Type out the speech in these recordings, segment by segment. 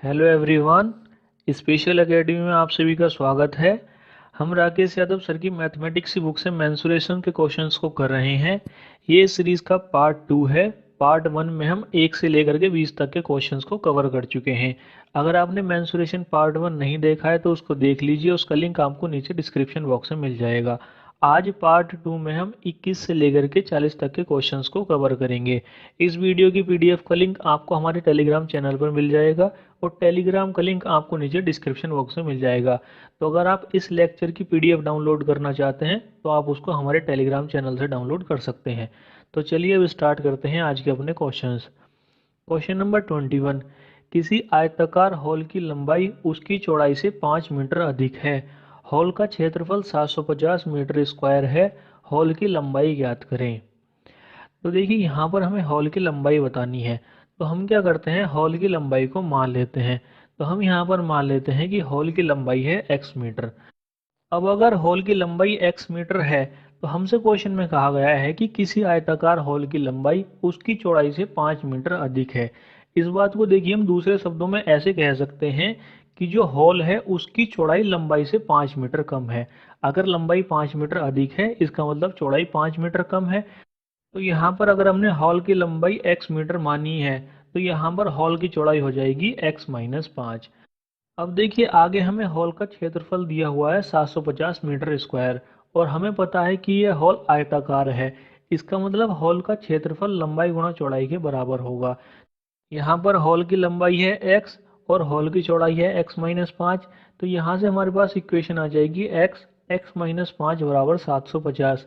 Hello everyone. Special academy में आप सभी का स्वागत है। हम राकेश यादव सर की मैथमेटिक्स की बुक से मेंसुरेशन के क्वेश्चंस को कर रहे हैं। ये सीरीज का पार्ट 2 है। पार्ट 1 में हम 1 से लेकर के 20 तक के क्वेश्चंस को कवर कर चुके हैं। अगर आपने मेंसुरेशन पार्ट 1 नहीं देखा है तो उसको देख लीजिए, उसका लिंक आपको नीचे डिस्क्रिप्शन बॉक्स में मिल जाएगा। आज पार्ट 2 में हम 21 से लेकर के 40 तक के क्वेश्चंस को कवर करेंगे। इस वीडियो की पीडीएफ का लिंक आपको हमारे टेलीग्राम चैनल पर मिल जाएगा और टेलीग्राम का लिंक आपको नीचे डिस्क्रिप्शन बॉक्स में मिल जाएगा। तो अगर आप इस लेक्चर की पीडीएफ डाउनलोड करना चाहते हैं तो आप उसको हमारे टेलीग्राम चैनल से डाउनलोड कर सकते हैं। तो चलिए अब स्टार्ट करते हैं आज के अपने क्वेश्चंस। Question number 21। किसी आयताकार हॉल की लंबाई उसकी चौड़ाई से 5 मीटर अधिक है। हॉल का क्षेत्रफल 750 मीटर स्क्वायर है। हॉल की लंबाई ज्ञात करें। तो देखिए यहाँ पर हमें हॉल की लंबाई बतानी है। तो हम क्या करते हैं, हॉल की लंबाई को मान लेते हैं। तो हम यहाँ पर मान लेते हैं कि हॉल की लंबाई है x मीटर। अब अगर हॉल की लंबाई x मीटर है तो हमसे क्वेश्चन में कहा गया है कि किसी आयताकार हॉल की लंबाई उसकी चौड़ाई से 5 मीटर अधिक है। इस बात को देखिए हम दूसरे शब्दों में ऐसे कह सकते हैं कि जो हॉल है उसकी चौड़ाई लंबाई से 5 मीटर कम है। अगर लंबाई 5 मीटर अधिक है इसका मतलब चौड़ाई 5 मीटर कम है। तो यहाँ पर अगर हमने हॉल की लंबाई x मीटर मानी है तो यहाँ पर हॉल की चौड़ाई हो जाएगी x-5। अब देखिए आगे हमें हॉल का क्षेत्रफल दिया हुआ है 750 मीटर स्क्वायर और हमें पता है कि यह हॉल आयताकार है। इसका मतलब हॉल का क्षेत्रफल लंबाई गुणा चौड़ाई के बराबर होगा। यहाँ पर हॉल की लंबाई है x और हॉल की चौड़ाई है x-5। तो यहाँ से हमारे पास इक्वेशन आ जाएगी x-5 बराबर 750।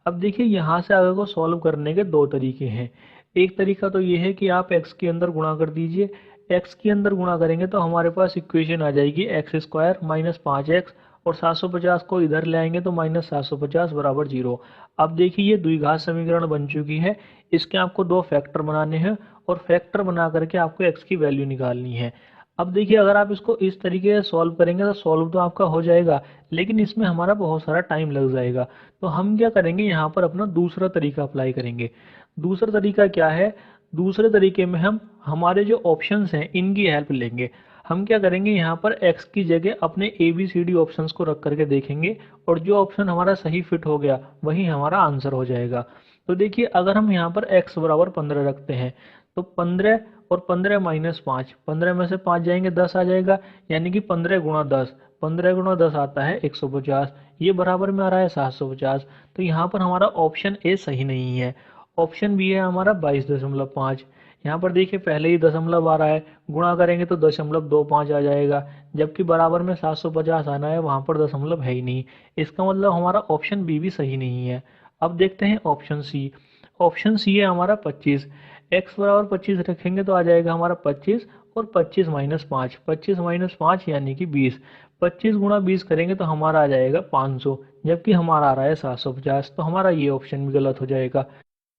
अब देखिए यहाँ से आगे को सॉल्व करने के दो तरीके हैं। एक तरीका तो ये है कि आप x के अंदर गुणा कर दीजिए। x के अंदर गुणा करेंगे तो हमारे पास इक्वेशन आ जाएगी x² माइनस 5x और 750 को इधर ले आएंगे तो माइनस 750 बराबर 0। अब देखिए ये द्विघात समीकरण बन चुकी है। इसके आपको दो फैक्टर बनाने हैं और फैक्टर बना करके आपको x की वैल्यू निकालनी है। अब देखिए अगर आप इसको इस तरीके से सॉल्व करेंगे तो सॉल्व तो आपका हो जाएगा, लेकिन इसमें हमारा बहुत सारा टाइम लग जाएगा। तो हम क्या करेंगे, यहाँ पर अपना दूसरा तरीका अप्लाई करेंगे। दूसरा तरीका क्या है, दूसरे तरीके में हम हमारे जो ऑप्शंस हैं इनकी हेल्प लेंगे। हम क्या करेंगे, यहाँ पर x की जगह अपने ABCD ऑप्शंस को रख करके देखेंगे और जो ऑप्शन हमारा सही फिट हो गया वही हमारा आंसर हो जाएगा। तो देखिए अगर हम यहाँ पर x बराबर 15 रखते हैं तो 15 और 15 माइनस 5, 15 में से 5 जाएंगे 10 आ जाएगा, यानी कि 15 गुणा 10, 15 गुणा 10 आता है 150। ये बराबर में आ रहा है 750। तो यहाँ पर हमारा ऑप्शन ए सही नहीं है। ऑप्शन बी है हमारा 22.5। यहाँ पर देखिए पहले ही दशमलव आ रहा है, गुणा करेंगे तो 0.25 आ जाएगा, जबकि बराबर में 750 आना है, वहाँ पर दशमलव है ही नहीं। इसका मतलब हमारा ऑप्शन बी भी सही नहीं है। अब देखते हैं ऑप्शन सी। ऑप्शन सी है हमारा 25। x बराबर 25 रखेंगे तो आ जाएगा हमारा 25 और 25 माइनस 5, 25 माइनस 5 यानी कि 20। 25 गुणा 20 करेंगे तो हमारा आ जाएगा 500, जबकि हमारा आ रहा है 750। तो हमारा ये ऑप्शन भी गलत हो जाएगा।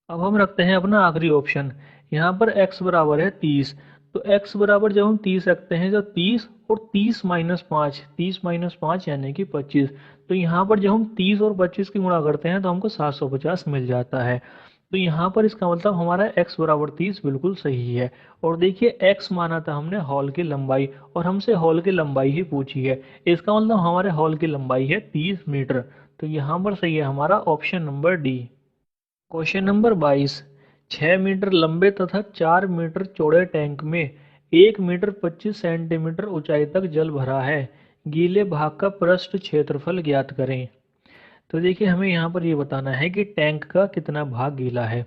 अब हम रखते हैं अपना आखिरी ऑप्शन। यहाँ पर x बराबर है 30। तो x बराबर जब हम 30 रखते हैं तो 30 और 30 माइनस 5, 30 माइनस 5 यानी कि 25। तो यहाँ पर जब हम 30 और 25 की गुणा करते हैं तो हमको 750 मिल जाता है। तो यहाँ पर इसका मतलब हमारा x बराबर 30 बिल्कुल सही है। और देखिए x माना था हमने हॉल की लंबाई और हमसे हॉल की लंबाई ही पूछी है। इसका मतलब हमारे हॉल की लंबाई है 30 मीटर। तो यहाँ पर सही है हमारा option number D. Question number 22। 6 metre लंबे तथा 4 मीटर चौड़े टैंक में 1 मीटर 25 सेंटीमीटर ऊंचाई तक जल भरा है। गीले भाग का पृष्ठ क्षेत्रफल ज्ञात करें। तो देखिए हमें यहाँ पर ये बताना है कि टैंक का कितना भाग गीला है।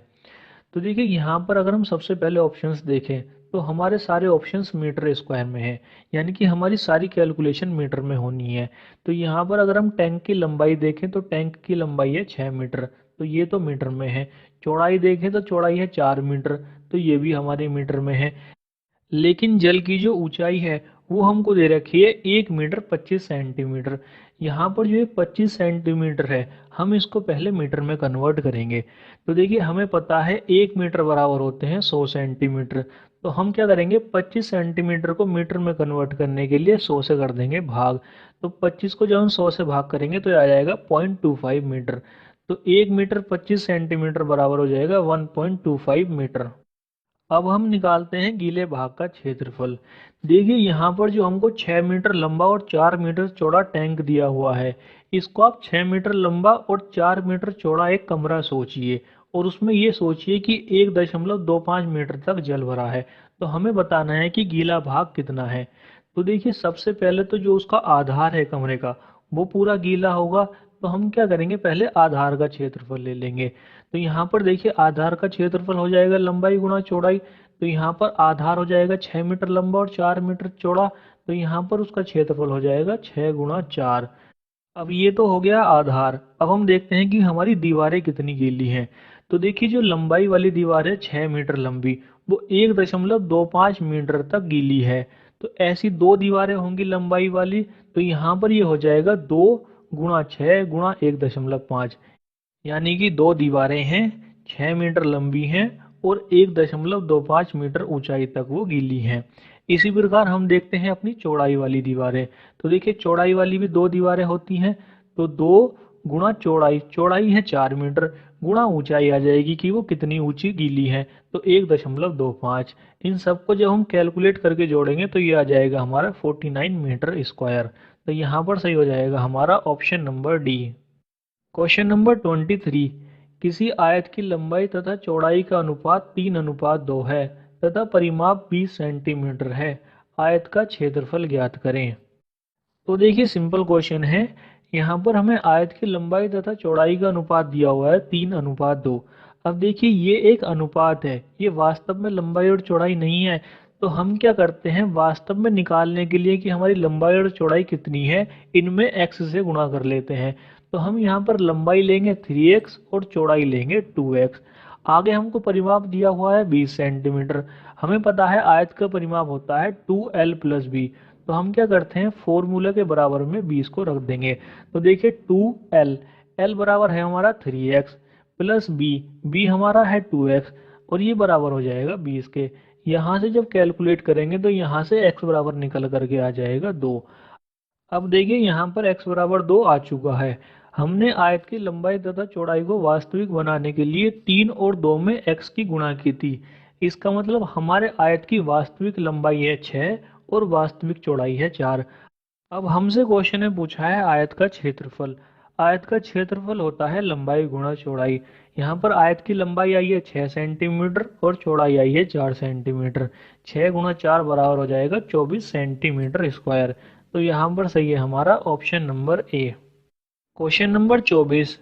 तो देखिए यहाँ पर अगर हम सबसे पहले ऑप्शंस देखें तो हमारे सारे ऑप्शंस मीटर स्क्वायर में है, यानी कि हमारी सारी कैलकुलेशन मीटर में होनी है। तो यहाँ पर अगर हम टैंक की लंबाई देखें तो टैंक की लंबाई है 6 मीटर, तो ये तो मीटर में है। चौड़ाई देखें तो चौड़ाई है 4 मीटर, तो ये भी हमारे मीटर में है। लेकिन जल की जो ऊंचाई है वो हमको दे रखी है 1 मीटर 25 सेंटीमीटर। यहाँ पर जो ये 25 सेंटीमीटर है हम इसको पहले मीटर में कन्वर्ट करेंगे। तो देखिए हमें पता है 1 मीटर बराबर होते हैं 100 सेंटीमीटर। तो हम क्या करेंगे, 25 सेंटीमीटर को मीटर में कन्वर्ट करने के लिए 100 से कर देंगे भाग। तो 25 को जब हम 100 से भाग करेंगे तो आ जाएगा 0.25 मीटर। तो 1 मीटर 25 सेंटीमीटर बराबर हो जाएगा 1.25 मीटर। अब हम निकालते हैं गीले भाग का क्षेत्रफल। देखिए यहाँ पर जो हमको 6 मीटर लंबा और 4 मीटर चौड़ा टैंक दिया हुआ है, इसको आप 6 मीटर लंबा और 4 मीटर चौड़ा एक कमरा सोचिए और उसमें ये सोचिए कि 1.25 मीटर तक जल भरा है। तो हमें बताना है कि गीला भाग कितना है। तो देखिए सबसे पहले तो जो उसका आधार है कमरे का, वो पूरा गीला होगा। तो हम क्या करेंगे, पहले आधार का क्षेत्रफल ले लेंगे। तो यहाँ पर देखिए आधार का क्षेत्रफल हो जाएगा लंबाई गुणा चौड़ाई। तो यहाँ पर आधार हो जाएगा 6 मीटर लंबा और 4 मीटर चौड़ा। तो यहाँ पर उसका क्षेत्रफल हो जाएगा 6 × 4। अब ये तो हो गया आधार। अब हम देखते हैं कि हमारी दीवारें कितनी गीली हैं। तो देखिए जो लंबाई वाली दीवार है 6 मीटर लंबी, वो 1.25 मीटर तक गीली है। तो ऐसी दो दीवारें होंगी लंबाई वाली। तो यहाँ पर ये हो जाएगा 2 × 6 × 1.5, यानी कि दो दीवारें हैं, 6 मीटर लंबी हैं और 1.25 मीटर ऊंचाई तक वो गीली हैं। इसी प्रकार हम देखते हैं अपनी चौड़ाई वाली दीवारें। तो देखिए चौड़ाई वाली भी दो दीवारें होती हैं। तो 2 × चौड़ाई, चौड़ाई है 4 मीटर, गुणा ऊंचाई आ जाएगी कि वो कितनी ऊंची गीली है, तो 1.25। इन सबको जब हम कैलकुलेट करके जोड़ेंगे तो ये आ जाएगा हमारा 49 मीटर स्क्वायर। तो यहाँ पर सही हो जाएगा हमारा option number D. Question number 23। किसी आयत की लंबाई तथा चौड़ाई का अनुपात 3:2 है तथा परिमाप 20 सेंटीमीटर है। आयत का क्षेत्रफल ज्ञात करें। तो देखिए सिंपल क्वेश्चन है। यहाँ पर हमें आयत की लंबाई तथा चौड़ाई का अनुपात दिया हुआ है 3:2। अब देखिए ये एक अनुपात है, ये वास्तव में लंबाई और चौड़ाई नहीं है। तो हम क्या करते हैं, वास्तव में निकालने के लिए कि हमारी लंबाई और चौड़ाई कितनी है, इनमें x से गुणा कर लेते हैं। तो हम यहाँ पर लंबाई लेंगे 3x और चौड़ाई लेंगे 2x। आगे हमको परिमाप दिया हुआ है 20 सेंटीमीटर। हमें पता है आयत का परिमाप होता है 2l + b। तो हम क्या करते हैं, फॉर्मूला के बराबर में 20 को रख देंगे। तो देखिए 2l, l बराबर है हमारा 3x प्लस b हमारा है 2x और ये बराबर हो जाएगा 20 के। यहाँ से जब कैलकुलेट करेंगे तो यहाँ से x बराबर निकल करके आ जाएगा 2। अब देखिए यहाँ पर x बराबर 2 आ चुका है। हमने आयत की लंबाई तथा चौड़ाई को वास्तविक बनाने के लिए 3 और 2 में x की गुणा की थी। इसका मतलब हमारे आयत की वास्तविक लंबाई है 6 और वास्तविक चौड़ाई है 4। अब हमसे क्वेश्चन में पूछा है आयत का क्षेत्रफल। आयत का क्षेत्रफल होता है लंबाई गुणा चौड़ाई। यहाँ पर आयत की लंबाई आई है 6 सेंटीमीटर और चौड़ाई आई है 4 सेंटीमीटर। 6 × 4 बराबर हो जाएगा 24 सेंटीमीटर स्क्वायर। तो यहाँ पर सही है हमारा option number A. Question number 24।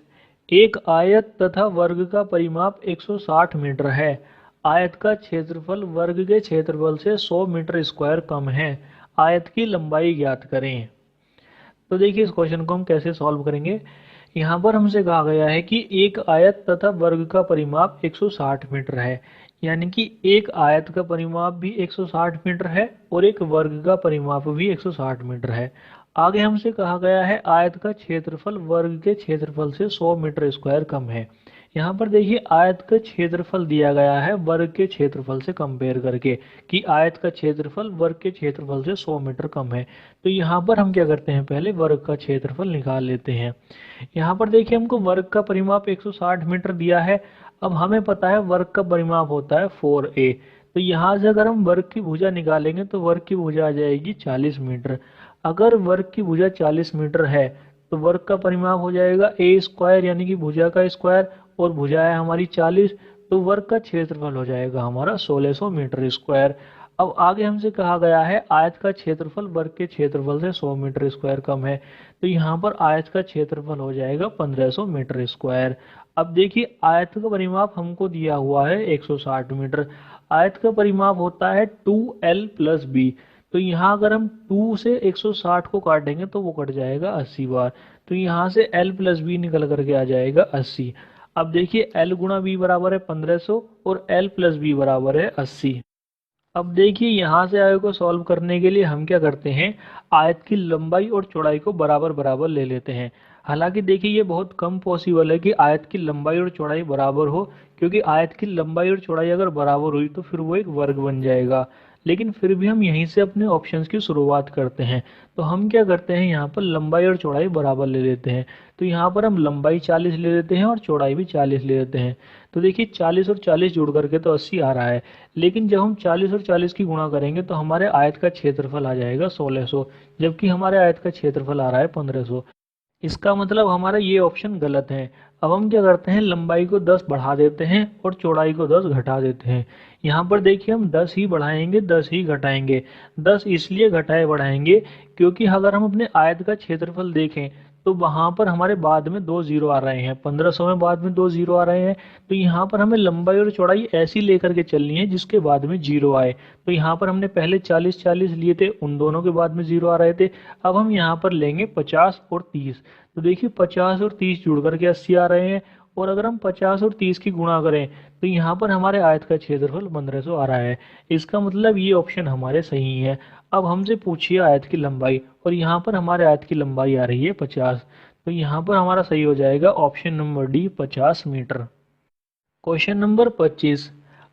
एक आयत तथा वर्ग का परिमाप 160 मीटर है। आयत का क्षेत्रफल वर्ग के क्षेत्रफल से 100 मीटर स्क्वायर कम है। आयत की लंबाई ज्ञात करें। तो देखिए इस क्वेश्चन को हम कैसे सॉल्व करेंगे। यहाँ पर हमसे कहा गया है कि एक आयत तथा वर्ग का परिमाप 160 मीटर है, यानी कि एक आयत का परिमाप भी 160 मीटर है और एक वर्ग का परिमाप भी 160 मीटर है। आगे हमसे कहा गया है आयत का क्षेत्रफल वर्ग के क्षेत्रफल से 100 मीटर स्क्वायर कम है। यहाँ पर देखिए आयत का क्षेत्रफल दिया गया है वर्ग के क्षेत्रफल से कंपेयर करके कि आयत का क्षेत्रफल वर्ग के क्षेत्रफल से 100 मीटर कम है। तो यहाँ पर हम क्या करते हैं, पहले वर्ग का क्षेत्रफल निकाल लेते हैं। यहाँ पर देखिए हमको वर्ग का परिमाप 160 मीटर दिया है। अब हमें पता है वर्ग का परिमाप होता है 4a। तो यहाँ से अगर हम वर्ग की भुजा निकालेंगे तो वर्ग की भुजा आ जाएगी 40 मीटर। अगर वर्ग की भुजा 40 मीटर है तो वर्ग का परिमाप हो जाएगा a² यानी कि भुजा का स्क्वायर, और भुजा है हमारी 40। तो वर्ग का क्षेत्रफल हो जाएगा हमारा 1600 मीटर स्क्वायर। अब आगे हमसे कहा गया है आयत का क्षेत्रफल वर्ग के क्षेत्रफल से 100 मीटर स्क्वायर कम है। तो यहाँ पर आयत का क्षेत्रफल हो जाएगा 1500 मीटर स्क्वायर। अब देखिए आयत का परिमाप हमको दिया हुआ है 160 मीटर। आयत का परिमाप होता है 2l + b। तो यहाँ अगर हम 2 से 160 को काटेंगे तो वो कट जाएगा 80 बार। तो यहाँ से l + b निकल करके आ जाएगा 80। अब देखिए l × b बराबर है 1500 और l + b बराबर है 80। अब देखिए यहाँ से आगे को सॉल्व करने के लिए हम क्या करते हैं, आयत की लंबाई और चौड़ाई को बराबर बराबर ले लेते हैं। हालांकि देखिए ये बहुत कम पॉसिबल है कि आयत की लंबाई और चौड़ाई बराबर हो, क्योंकि आयत की लंबाई और चौड़ाई अगर बराबर हुई तो फिर वो एक वर्ग बन जाएगा। लेकिन फिर भी हम यहीं से अपने ऑप्शंस की शुरुआत करते हैं। तो हम क्या करते हैं, यहाँ पर लंबाई और चौड़ाई बराबर ले लेते हैं। तो यहाँ पर हम लंबाई 40 ले लेते हैं और चौड़ाई भी 40 ले लेते हैं। तो देखिए 40 और 40 जुड़ करके तो 80 आ रहा है, लेकिन जब हम 40 और 40 की गुणा करेंगे तो हमारे आयत का क्षेत्रफल आ जाएगा 1600, जबकि हमारे आयत का क्षेत्रफल आ रहा है 1500। इसका मतलब हमारा ये ऑप्शन गलत है। अब हम क्या करते हैं, लंबाई को 10 बढ़ा देते हैं और चौड़ाई को 10 घटा देते हैं। यहाँ पर देखिए हम 10 ही बढ़ाएंगे 10 ही घटाएंगे। 10 इसलिए घटाए बढ़ाएंगे क्योंकि अगर हम अपने आयत का क्षेत्रफल देखें तो वहां पर हमारे बाद में 2 जीरो आ रहे हैं, 1500 में बाद में 2 जीरो आ रहे हैं। तो यहाँ पर हमें लंबाई और चौड़ाई ऐसी लेकर के चलनी है जिसके बाद में जीरो आए। तो यहाँ पर हमने पहले 40 40 लिए थे, उन दोनों के बाद में जीरो आ रहे थे। अब हम यहाँ पर लेंगे 50 और 30। तो देखिए 50 और 30 जुड़ करके 80 आ रहे हैं, और अगर हम 50 और 30 की गुणा करें तो यहाँ पर हमारे आयत का क्षेत्रफल 1500 आ रहा है। इसका मतलब ये ऑप्शन हमारे सही है। अब हमसे पूछिए आयत की लंबाई, और यहाँ पर हमारे आयत की लंबाई आ रही है 50। तो यहाँ पर हमारा सही हो जाएगा option number D, 50 metre. Question number 25,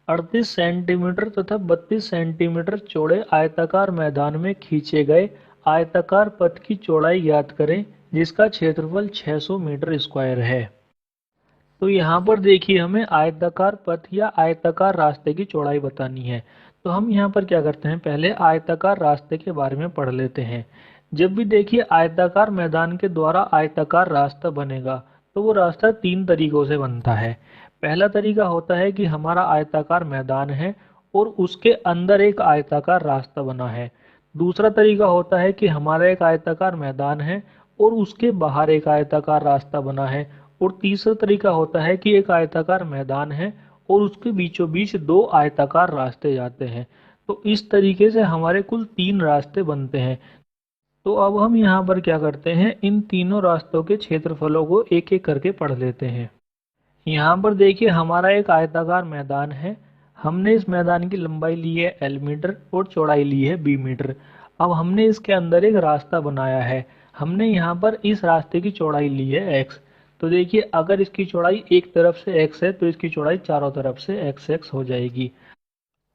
38 centimetre तथा 32 सेंटीमीटर चौड़े आयताकार मैदान में खींचे गए आयताकार पथ की चौड़ाई ज्ञात करें जिसका क्षेत्रफल 600 मीटर स्क्वायर है। तो यहाँ पर देखिए हमें आयताकार पथ या आयताकार रास्ते की चौड़ाई बतानी है। तो हम यहाँ पर क्या करते हैं, पहले आयताकार रास्ते के बारे में पढ़ लेते हैं। जब भी देखिए आयताकार मैदान के द्वारा आयताकार रास्ता बनेगा तो वो रास्ता 3 तरीकों से बनता है। पहला तरीका होता है कि हमारा आयताकार मैदान है और उसके अंदर एक आयताकार रास्ता बना है। दूसरा तरीका होता है कि हमारा एक आयताकार मैदान है और उसके बाहर एक आयताकार रास्ता बना है। और तीसरा तरीका होता है कि एक आयताकार मैदान है और उसके बीचों बीच 2 आयताकार रास्ते जाते हैं। तो इस तरीके से हमारे कुल 3 रास्ते बनते हैं। तो अब हम यहाँ पर क्या करते हैं, इन तीनों रास्तों के क्षेत्रफलों को एक एक करके पढ़ लेते हैं। यहाँ पर देखिए हमारा एक आयताकार मैदान है। हमने इस मैदान की लंबाई ली है L मीटर और चौड़ाई ली है B मीटर। अब हमने इसके अंदर एक रास्ता बनाया है। हमने यहाँ पर इस रास्ते की चौड़ाई ली है x। तो देखिए अगर इसकी चौड़ाई एक तरफ से x है तो इसकी चौड़ाई चारों तरफ से x हो जाएगी।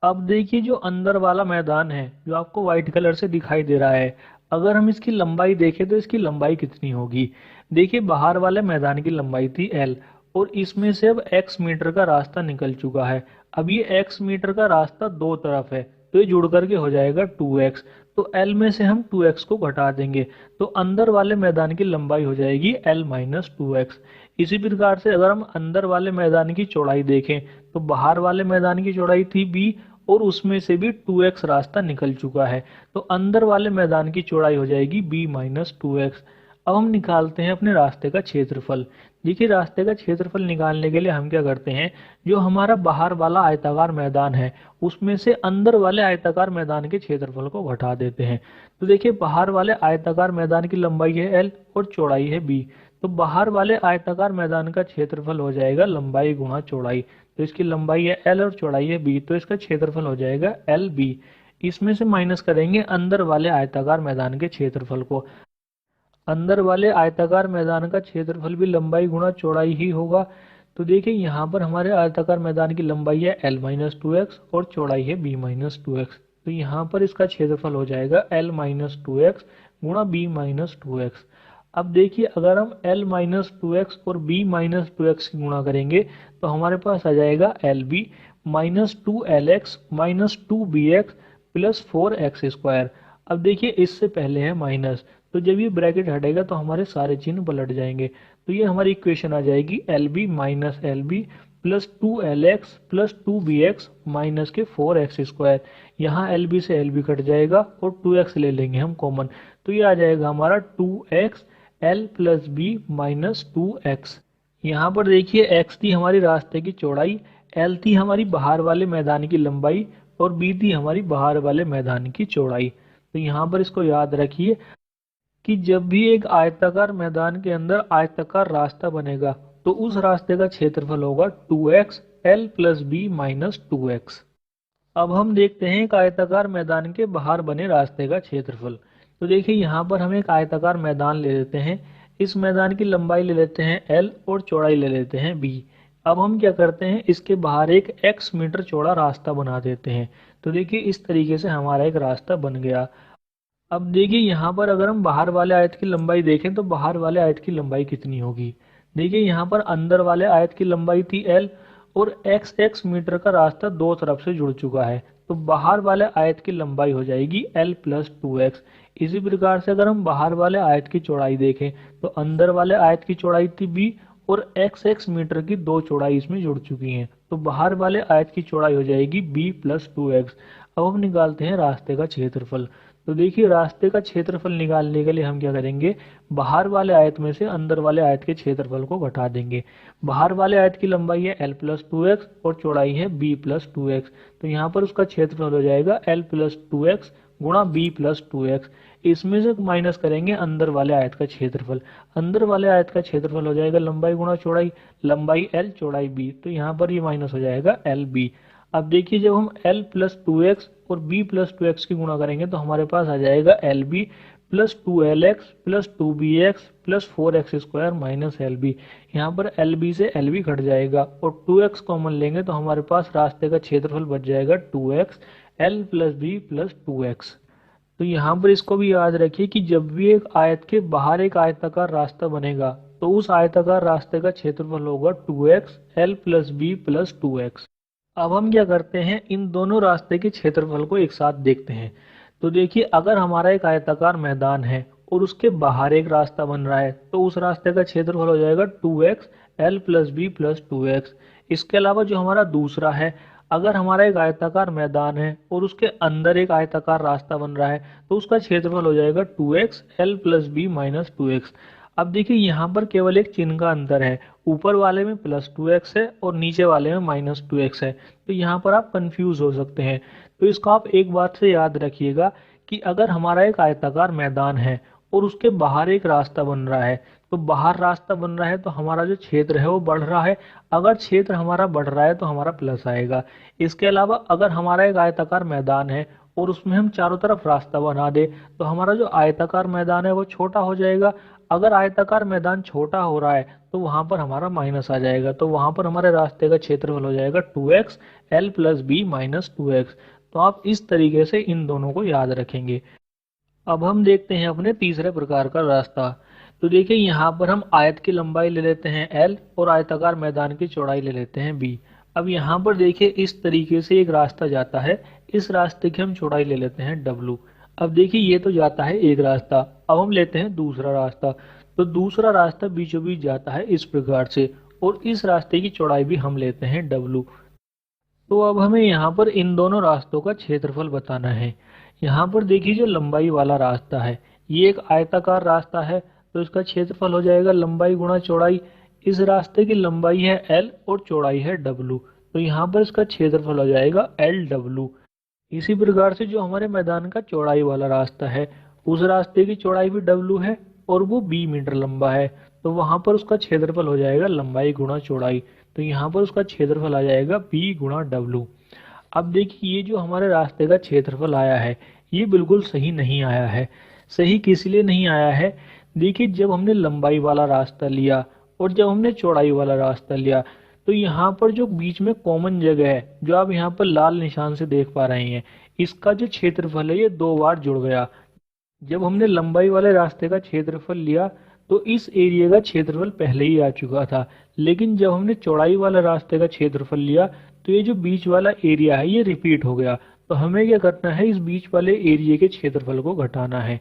अब देखिए जो अंदर वाला मैदान है जो आपको व्हाइट कलर से दिखाई दे रहा है, अगर हम इसकी लंबाई देखें तो इसकी लंबाई कितनी होगी। देखिए बाहर वाले मैदान की लंबाई थी L और इसमें से अब x मीटर का रास्ता निकल चुका है। अब ये x मीटर का रास्ता 2 तरफ है तो ये जुड़ करके हो जाएगा 2x। तो L में से हम 2x को घटा देंगे तो अंदर वाले मैदान की लंबाई हो जाएगी L माइनस 2x। इसी प्रकार से अगर हम अंदर वाले मैदान की चौड़ाई देखें तो बाहर वाले मैदान की चौड़ाई थी b और उसमें से भी 2x रास्ता निकल चुका है। तो अंदर वाले मैदान की चौड़ाई हो जाएगी b माइनस 2x। अब हम निकालते हैं अपने रास्ते का क्षेत्रफल। देखिए रास्ते का क्षेत्रफल निकालने के लिए हम क्या करते हैं, जो हमारा बाहर वाला आयताकार मैदान है उसमें से अंदर वाले आयताकार मैदान के क्षेत्रफल को घटा देते हैं। तो देखिए बाहर वाले आयताकार मैदान की लंबाई है L और चौड़ाई है B। तो बाहर वाले आयताकार मैदान का क्षेत्रफल हो जाएगा लंबाई गुणा चौड़ाई। तो इसकी लंबाई है L और चौड़ाई है B, तो इसका क्षेत्रफल हो जाएगा LB। इसमें से माइनस करेंगे अंदर वाले आयताकार मैदान के क्षेत्रफल को। अंदर वाले आयताकार मैदान का क्षेत्रफल भी लंबाई गुणा चौड़ाई ही होगा। तो देखिए यहाँ पर हमारे आयताकार मैदान की लंबाई है L माइनस 2x और चौड़ाई है B माइनस 2x। तो यहाँ पर इसका क्षेत्रफल हो जाएगा L माइनस 2x गुणा B माइनस 2x। अब देखिए अगर हम L माइनस 2x और B माइनस 2x की गुणा करेंगे तो हमारे पास आ जाएगा LB minus 2LX minus 2BX plus 4x square. अब देखिए इससे पहले है माइनस, तो जब ये ब्रैकेट हटेगा तो हमारे सारे चिन्ह पलट जाएंगे। तो ये हमारी इक्वेशन आ जाएगी LB minus LB plus 2LX plus 2BX minus के 4x स्क्वायर। यहाँ LB से LB कट जाएगा और 2x ले लेंगे हम कॉमन, तो ये आ जाएगा हमारा 2x L plus B minus 2x। यहाँ पर देखिए x थी हमारी रास्ते की चौड़ाई, L थी हमारी बाहर वाले मैदान की लंबाई और B थी हमारी बाहर वाले मैदान की चौड़ाई। तो यहाँ पर इसको याद रखिए कि जब भी एक आयताकार मैदान के अंदर आयताकार रास्ता बनेगा तो उस रास्ते का क्षेत्रफल होगा 2x L plus B minus 2x। अब हम देखते हैं एक आयताकार मैदान के बाहर बने रास्ते का क्षेत्रफल। तो देखिए यहाँ पर हम एक आयताकार मैदान ले लेते हैं। इस मैदान की लंबाई ले लेते हैं L और चौड़ाई ले लेते हैं B। अब हम क्या करते हैं, इसके बाहर एक x मीटर चौड़ा रास्ता बना देते हैं। तो देखिए इस तरीके से हमारा एक रास्ता बन गया। अब देखिए यहाँ पर अगर हम बाहर वाले आयत की लंबाई देखें तो बाहर वाले आयत की लंबाई कितनी होगी। देखिए यहाँ पर अंदर वाले आयत की लंबाई थी L और x मीटर का रास्ता दो तरफ से जुड़ चुका है, तो बाहर वाले आयत की लंबाई हो जाएगी L प्लस 2x। इसी प्रकार से अगर हम बाहर वाले आयत की चौड़ाई देखें तो अंदर वाले आयत की चौड़ाई थी b और x मीटर की दो चौड़ाई इसमें जुड़ चुकी हैं, तो बाहर वाले आयत की चौड़ाई हो जाएगी b प्लस 2x। अब हम निकालते हैं रास्ते का क्षेत्रफल। तो देखिए रास्ते का क्षेत्रफल निकालने के लिए हम क्या करेंगे, बाहर वाले आयत में से अंदर वाले आयत के क्षेत्रफल को घटा देंगे। बाहर वाले आयत की लंबाई है L प्लस 2x और चौड़ाई है b प्लस 2x, तो यहाँ पर उसका क्षेत्रफल हो जाएगा L प्लस 2x गुणा b प्लस 2x। इसमें से माइनस करेंगे अंदर वाले आयत का क्षेत्रफल। अंदर वाले आयत का क्षेत्रफल हो जाएगा लंबाई गुणा चौड़ाई, लंबाई L चौड़ाई b, तो यहाँ पर ये माइनस हो जाएगा LB। अब देखिए जब हम L प्लस 2x और b प्लस 2x की गुणा करेंगे तो हमारे पास आ जाएगा LB plus 2LX plus 2BX plus 4x square minus LB। यहाँ पर LB से LB घट जाएगा और 2x कॉमन लेंगे तो हमारे पास रास्ते का क्षेत्रफल बच जाएगा 2x L plus B plus 2x। तो यहाँ पर इसको भी याद रखिए कि जब भी एक आयत के बाहर एक आयताकार रास्ता बनेगा तो उस आयताकार रास्ते का क्षेत्रफल होगा 2x L plus B plus 2x। अब हम क्या करते हैं, इन दोनों रास्ते के क्षेत्रफल को एक साथ देखते हैं। तो देखिए अगर हमारा एक आयताकार मैदान है और उसके बाहर एक रास्ता बन रहा है तो उस रास्ते का क्षेत्रफल हो जाएगा 2x L plus B plus 2x। इसके अलावा जो हमारा दूसरा है, अगर हमारा एक आयताकार मैदान है और उसके अंदर एक आयताकार रास्ता बन रहा है तो उसका क्षेत्रफल हो जाएगा 2x L plus B minus 2x। अब देखिए यहाँ पर केवल एक चिन्ह का अंतर है, ऊपर वाले में प्लस 2x है और नीचे वाले में माइनस 2x है, तो यहाँ पर आप कंफ्यूज हो सकते हैं। तो इसको आप एक बात से याद रखिएगा कि अगर हमारा एक आयताकार मैदान है और उसके बाहर एक रास्ता बन रहा है, तो बाहर रास्ता बन रहा है तो हमारा जो क्षेत्र है वो बढ़ रहा है। अगर क्षेत्र हमारा बढ़ रहा है तो हमारा प्लस आएगा। इसके अलावा अगर हमारा एक आयताकार मैदान है और उसमें हम चारों तरफ रास्ता बना दे तो हमारा जो आयताकार मैदान है वो छोटा हो जाएगा। अगर आयताकार मैदान छोटा हो रहा है तो वहां पर हमारा माइनस आ जाएगा, तो वहां पर हमारे रास्ते का क्षेत्रफल हो जाएगा 2x L plus B minus 2x। तो आप इस तरीके से इन दोनों को याद रखेंगे। अब हम देखते हैं अपने तीसरे प्रकार का रास्ता। तो देखिए यहाँ पर हम आयत की लंबाई ले लेते हैं L और आयताकार मैदान की चौड़ाई ले लेते हैं B। अब यहाँ पर देखिए इस तरीके से एक रास्ता जाता है, इस रास्ते की हम चौड़ाई ले लेते हैं W। अब देखिए ये तो जाता है एक रास्ता, अब हम लेते हैं दूसरा रास्ता। तो दूसरा रास्ता बीचों बीच जाता है इस प्रकार से और इस रास्ते की चौड़ाई भी हम लेते हैं W। तो अब हमें यहाँ पर इन दोनों रास्तों का क्षेत्रफल बताना है। यहाँ पर देखिए जो लंबाई वाला रास्ता है ये एक आयताकार रास्ता है, तो इसका क्षेत्रफल हो जाएगा लंबाई गुणा चौड़ाई। इस रास्ते की लंबाई है L और चौड़ाई है W, तो यहाँ पर इसका क्षेत्रफल हो जाएगा LW। इसी प्रकार से जो हमारे मैदान का चौड़ाई वाला रास्ता है उस रास्ते की चौड़ाई भी W है और वो B मीटर लंबा है, तो वहां पर उसका क्षेत्रफल हो जाएगा लंबाई गुणा चौड़ाई, तो यहाँ पर उसका क्षेत्रफल आ जाएगा B गुणा W। अब देखिए ये जो हमारे रास्ते का क्षेत्रफल आया है ये बिल्कुल सही नहीं आया है। सही किस लिए नहीं आया है, देखिए जब हमने लंबाई वाला रास्ता लिया और जब हमने चौड़ाई वाला रास्ता लिया तो यहाँ पर जो बीच में कॉमन जगह है जो आप यहाँ पर लाल निशान से देख पा रहे हैं, इसका जो क्षेत्रफल है ये दो बार जुड़ गया। जब हमने लंबाई वाले रास्ते का क्षेत्रफल लिया तो इस एरिया का क्षेत्रफल पहले ही आ चुका था, लेकिन जब हमने चौड़ाई वाले रास्ते का क्षेत्रफल लिया तो ये जो बीच वाला एरिया है ये रिपीट हो गया। तो हमें क्या करना है, इस बीच वाले एरिया के क्षेत्रफल को घटाना है।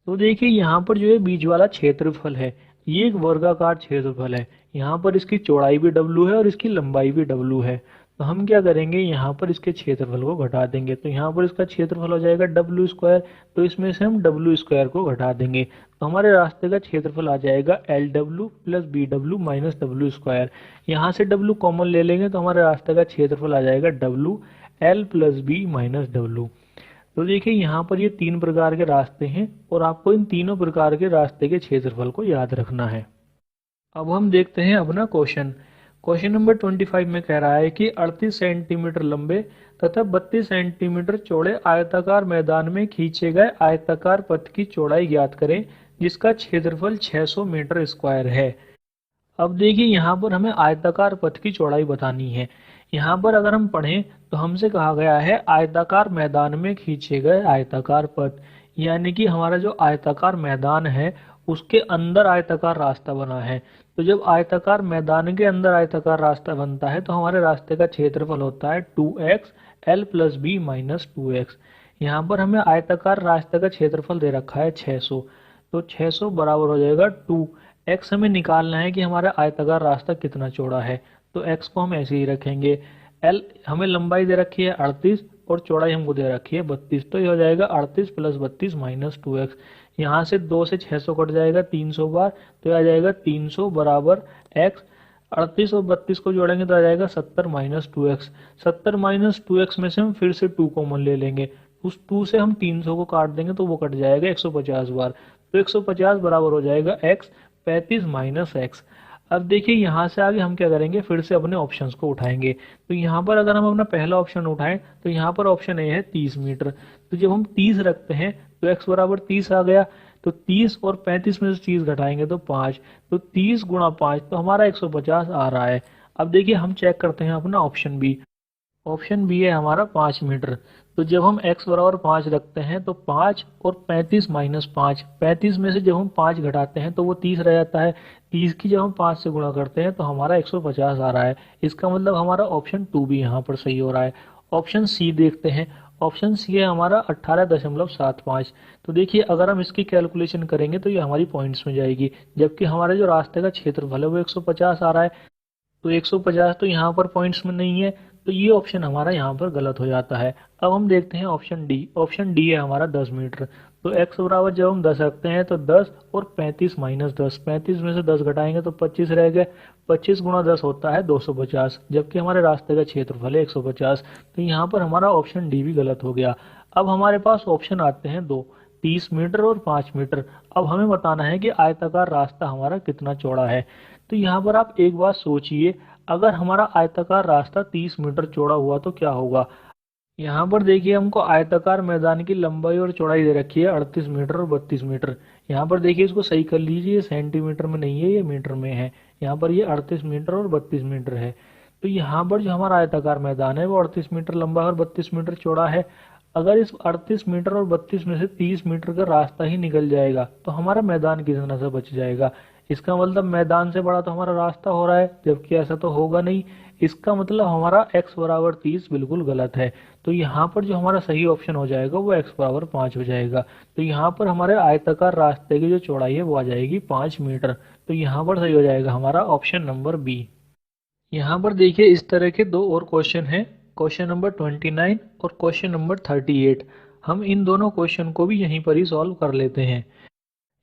तो देखिए यहाँ पर जो ये बीच वाला क्षेत्रफल है ये एक वर्गाकार क्षेत्रफल है। यहाँ पर इसकी चौड़ाई भी W है और इसकी लंबाई भी W है, तो हम क्या करेंगे यहाँ पर इसके क्षेत्रफल को घटा देंगे। तो यहाँ पर इसका क्षेत्रफल हो जाएगा W स्क्वायर, तो इसमें से हम W स्क्वायर को घटा देंगे तो हमारे रास्ते का क्षेत्रफल आ जाएगा LW plus BW minus W square. यहाँ से W कॉमन ले लेंगे तो हमारे रास्ते का क्षेत्रफल आ जाएगा W L plus B minus W। तो देखिए यहाँ पर ये तीन प्रकार के रास्ते हैं और आपको इन तीनों प्रकार के रास्ते के क्षेत्रफल को याद रखना है। अब हम देखते हैं अपना क्वेश्चन। क्वेश्चन नंबर 25 में कह रहा है कि 38 सेंटीमीटर लंबे तथा 32 सेंटीमीटर चौड़े आयताकार मैदान में खींचे गए आयताकार पथ की चौड़ाई ज्ञात करें जिसका क्षेत्रफल 600 मीटर स्क्वायर है। अब देखिए यहाँ पर हमें आयताकार पथ की चौड़ाई बतानी है। यहाँ पर अगर हम पढ़ें तो हमसे कहा गया है आयताकार मैदान में खींचे गए आयताकार पथ, यानी कि हमारा जो आयताकार मैदान है उसके अंदर आयताकार रास्ता बना है। तो जब आयताकार मैदान के अंदर आयताकार रास्ता बनता है तो हमारे रास्ते का क्षेत्रफल होता है 2x l plus B minus 2x। यहाँ पर हमें आयताकार रास्ते का क्षेत्रफल दे रखा है 600, तो 600 बराबर हो जाएगा 2x। हमें निकालना है कि हमारा आयताकार रास्ता कितना चौड़ा है, तो x को हम ऐसे ही रखेंगे। l हमें लंबाई दे रखी है 38 और चौड़ाई हमको दे रखी है 32, तो ये हो जाएगा 38 प्लस 32 माइनस 2x। यहाँ से 2 से 600 कट जाएगा 300 बार, तो आ जाएगा 300 बराबर x। 38 और 32 को जोड़ेंगे तो आ जाएगा 70 माइनस 2x। 70 माइनस 2x में से हम फिर से 2 कॉमन ले लेंगे, उस 2 से हम 300 को काट देंगे तो वो कट जाएगा 150 बार, तो 150 बराबर हो जाएगा x 35 माइनस x। अब देखिए यहाँ से आगे हम क्या करेंगे, फिर से अपने ऑप्शंस को उठाएंगे। तो यहाँ पर अगर हम अपना पहला ऑप्शन उठाएं तो यहाँ पर ऑप्शन ए है 30 मीटर। तो जब हम 30 रखते हैं तो x बराबर 30 आ गया, तो 30 और 35 में से 30 घटाएंगे तो 5, तो 30 गुणा 5 तो हमारा 150 आ रहा है। अब देखिए हम चेक करते हैं अपना ऑप्शन बी। ऑप्शन बी है हमारा 5 मीटर। तो जब हम x बराबर 5 रखते हैं तो 5 और 35 माइनस 5, 35 में से जब हम 5 घटाते हैं तो वो 30 रह जाता है। 30 की जब हम 5 से गुणा करते हैं तो हमारा 150 आ रहा है। इसका मतलब हमारा ऑप्शन 2 भी यहाँ पर सही हो रहा है। ऑप्शन सी देखते हैं। ऑप्शन सी है हमारा 18.75। तो देखिए अगर हम इसकी कैलकुलेशन करेंगे तो ये हमारी पॉइंट्स में जाएगी, जबकि हमारा जो रास्ते का क्षेत्रफल है वो 150 आ रहा है। तो 150 तो यहाँ पर पॉइंट्स में नहीं है, तो ये ऑप्शन हमारा यहाँ पर गलत हो जाता है। अब हम देखते हैं ऑप्शन डी। ऑप्शन डी है हमारा 10 मीटर। तो x बराबर जब हम 10 रखते हैं तो 10 और 35 माइनस 10, 35 में से 10 घटाएंगे तो 25 रह गए। 25 गुणा 10 होता है 250, जबकि हमारे रास्ते का क्षेत्रफल है 150। तो यहाँ पर हमारा ऑप्शन डी भी गलत हो गया। अब हमारे पास ऑप्शन आते हैं दो, 30 मीटर और 5 मीटर। अब हमें बताना है कि आयताकार रास्ता हमारा कितना चौड़ा है। तो यहाँ पर आप एक बात सोचिए, अगर हमारा आयताकार रास्ता 30 मीटर चौड़ा हुआ तो क्या होगा। यहाँ पर देखिए हमको आयताकार मैदान की लंबाई और चौड़ाई दे रखी है 38 मीटर और 32 मीटर। यहाँ पर देखिए इसको सही कर लीजिए, ये सेंटीमीटर में नहीं है, ये मीटर में है। यहाँ पर ये 38 मीटर और 32 मीटर है। तो यहाँ पर जो हमारा आयताकार मैदान है वो 38 मीटर लंबा और 32 मीटर चौड़ा है। अगर इस 38 मीटर और 32 में से 30 मीटर का रास्ता ही निकल जाएगा तो हमारा मैदान किस तरह से बच जाएगा। इसका मतलब मैदान से बड़ा तो हमारा रास्ता हो रहा है, जबकि ऐसा तो होगा नहीं। इसका मतलब हमारा x बराबर 30 बिल्कुल गलत है। तो यहाँ पर जो हमारा सही ऑप्शन हो जाएगा वो x बराबर 5 हो जाएगा। तो यहाँ पर हमारे आयताकार रास्ते की जो चौड़ाई है वो आ जाएगी 5 मीटर। तो यहाँ पर सही हो जाएगा हमारा ऑप्शन नंबर बी। यहाँ पर देखिए इस तरह के दो और क्वेश्चन हैं, क्वेश्चन नंबर 29 और क्वेश्चन नंबर 38। हम इन दोनों क्वेश्चन को भी यहीं पर ही सॉल्व कर लेते हैं।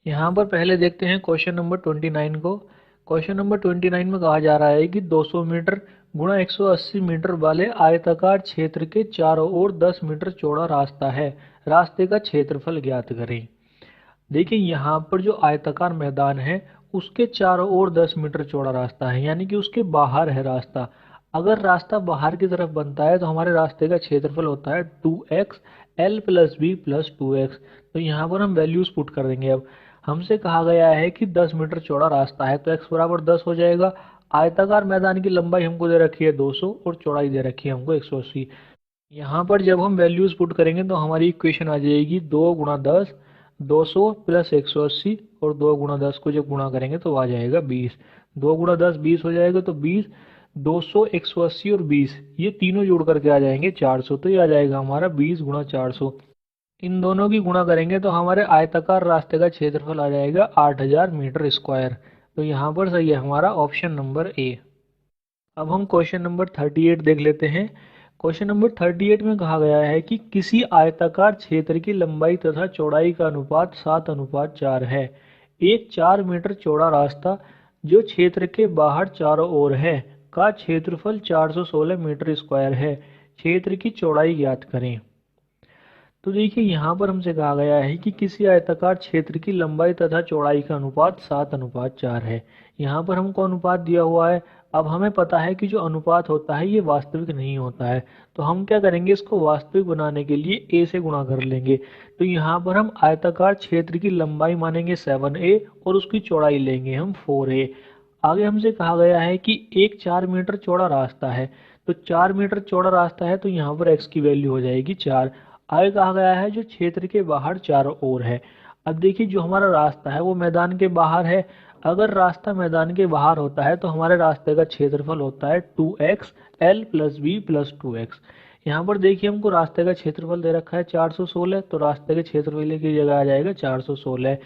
यहाँ पर पहले देखते हैं क्वेश्चन नंबर 29 को। क्वेश्चन नंबर 29 में कहा जा रहा है कि 200 मीटर गुणा 180 मीटर वाले आयताकार क्षेत्र के चारों ओर 10 मीटर चौड़ा रास्ता है, रास्ते का क्षेत्रफल ज्ञात करें। देखिए यहाँ पर जो आयताकार मैदान है उसके चारों ओर 10 मीटर चौड़ा रास्ता है, यानी कि उसके बाहर है रास्ता। अगर रास्ता बाहर की तरफ बनता है तो हमारे रास्ते का क्षेत्रफल होता है 2x l plus B plus 2x। तो यहाँ पर हम वैल्यूज पुट कर देंगे। अब हमसे कहा गया है कि 10 मीटर चौड़ा रास्ता है तो x बराबर 10 हो जाएगा। आयताकार मैदान की लंबाई हमको दे रखी है 200 और चौड़ाई दे रखी है हमको 180। यहाँ पर जब हम वैल्यूज पुट करेंगे तो हमारी इक्वेशन आ जाएगी 2 गुणा 10, 200 प्लस 180 और 2 गुणा 10 को जब गुणा करेंगे तो आ जाएगा 20। 2 गुणा 10 20 हो जाएगा, तो 20, 200, 180 और 20 ये तीनों जोड़ करके आ जाएंगे 400। तो ये आ जाएगा हमारा 20 गुणा 400। इन दोनों की गुणा करेंगे तो हमारे आयताकार रास्ते का क्षेत्रफल आ जाएगा 8000 मीटर स्क्वायर। तो यहाँ पर सही है हमारा ऑप्शन नंबर ए। अब हम क्वेश्चन नंबर 38 देख लेते हैं। क्वेश्चन नंबर 38 में कहा गया है कि किसी आयताकार क्षेत्र की लंबाई तथा चौड़ाई का अनुपात 7:4 है। एक 4 मीटर चौड़ा रास्ता जो क्षेत्र के बाहर चारों ओर है का क्षेत्रफल 416 मीटर स्क्वायर है। क्षेत्र की चौड़ाई ज्ञात करें। तो देखिए यहाँ पर हमसे कहा गया है कि किसी आयताकार क्षेत्र की लंबाई तथा चौड़ाई का अनुपात 7:4 है। यहाँ पर हमको अनुपात दिया हुआ है। अब हमें पता है कि जो अनुपात होता है ये वास्तविक नहीं होता है, तो हम क्या करेंगे, इसको वास्तविक बनाने के लिए a से गुणा कर लेंगे। तो यहाँ पर हम आयताकार क्षेत्र की लंबाई मानेंगे 7a और उसकी चौड़ाई लेंगे हम 4a। आगे हमसे कहा गया है कि एक 4 मीटर चौड़ा रास्ता है, तो 4 मीटर चौड़ा रास्ता है तो यहाँ पर x की वैल्यू हो जाएगी 4। आगे कहा गया है जो क्षेत्र के बाहर चारों ओर है। अब देखिए जो हमारा रास्ता है वो मैदान के बाहर है। अगर रास्ता मैदान के बाहर होता है तो हमारे रास्ते का क्षेत्रफल होता है 2x l + b + 2x। यहाँ पर देखिए हमको रास्ते का क्षेत्रफल दे रखा है 416, तो रास्ते के क्षेत्रफल की जगह आ जाएगा 416।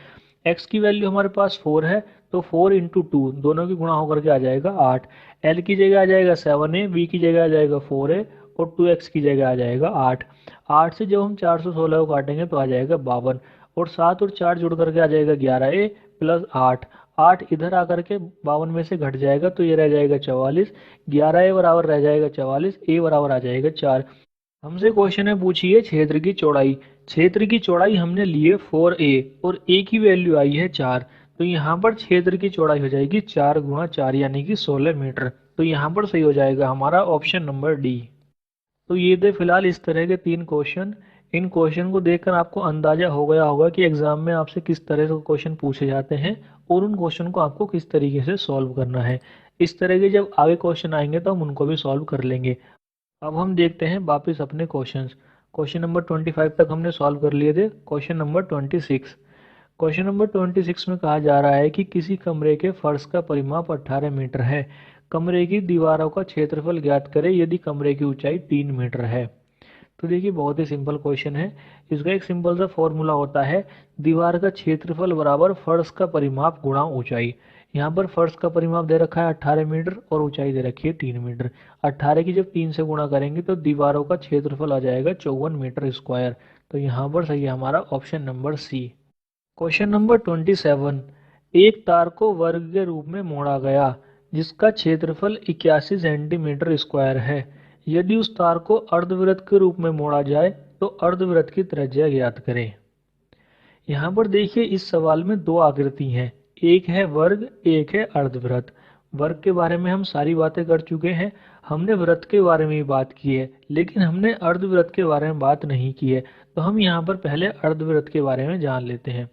x की वैल्यू हमारे पास 4 है तो 4 × 2 दोनों की गुणा होकर के आ जाएगा 8। l की जगह आ जाएगा 7a, b की जगह आ जाएगा 4a और 2x की जगह आ जाएगा 8। 8 से जब हम 416 को काटेंगे तो आ जाएगा 52 और 7 और 4 जुड़ करके आ जाएगा 11a + 8। 8 इधर आकर के 52 में से घट जाएगा तो ये रह जाएगा 44। 11a बराबर रह जाएगा 44, a बराबर आ जाएगा 4। हमसे क्वेश्चन है पूछिए क्षेत्र की चौड़ाई। क्षेत्र की चौड़ाई हमने ली है 4a और a की वैल्यू आई है 4। तो यहाँ पर क्षेत्र की चौड़ाई हो जाएगी 4 × 4 यानी कि 16 मीटर। तो यहाँ पर सही हो जाएगा हमारा ऑप्शन नंबर डी। तो ये थे फिलहाल इस तरह के 3 क्वेश्चन। इन क्वेश्चन को देखकर आपको अंदाजा हो गया होगा कि एग्जाम में आपसे किस तरह से क्वेश्चन पूछे जाते हैं और उन क्वेश्चन को आपको किस तरीके से सॉल्व करना है। इस तरह के जब आगे क्वेश्चन आएंगे तो हम उनको भी सॉल्व कर लेंगे। अब हम देखते हैं वापस अपने क्वेश्चंस। क्वेश्चन नंबर 25 तक हमने सॉल्व कर लिए थे। Question number 26। क्वेश्चन नंबर 26 में कहा जा रहा है कि किसी कमरे के फर्श का परिमाप 18 मीटर है। कमरे की दीवारों का क्षेत्रफल ज्ञात करें यदि कमरे की ऊंचाई 3 मीटर है। तो देखिए बहुत ही सिंपल क्वेश्चन है। इसका एक सिंपल सा फॉर्मूला होता है दीवार का क्षेत्रफल बराबर फर्श का परिमाप गुणा ऊंचाई। यहाँ पर फर्श का परिमाप दे रखा है 18 मीटर और ऊंचाई दे रखी है 3 मीटर। 18 की जब 3 से गुणा करेंगे तो दीवारों का क्षेत्रफल आ जाएगा 54 मीटर स्क्वायर। तो यहाँ पर सही है हमारा option number C. Question number 27। एक तार को वर्ग के रूप में मोड़ा गया जिसका क्षेत्रफल 81 सेंटीमीटर स्क्वायर है। यदि उस तार को अर्धवृत्त के रूप में मोड़ा जाए तो अर्धवृत्त की त्रिज्या ज्ञात करें। यहाँ पर देखिए इस सवाल में 2 आकृति हैं, एक है वर्ग, एक है अर्धवृत्त। वर्ग के बारे में हम सारी बातें कर चुके हैं। हमने वृत्त के बारे में भी बात की है लेकिन हमने अर्धवृत्त के बारे में बात नहीं की है। तो हम यहाँ पर पहले अर्धवृत्त के बारे में जान लेते हैं।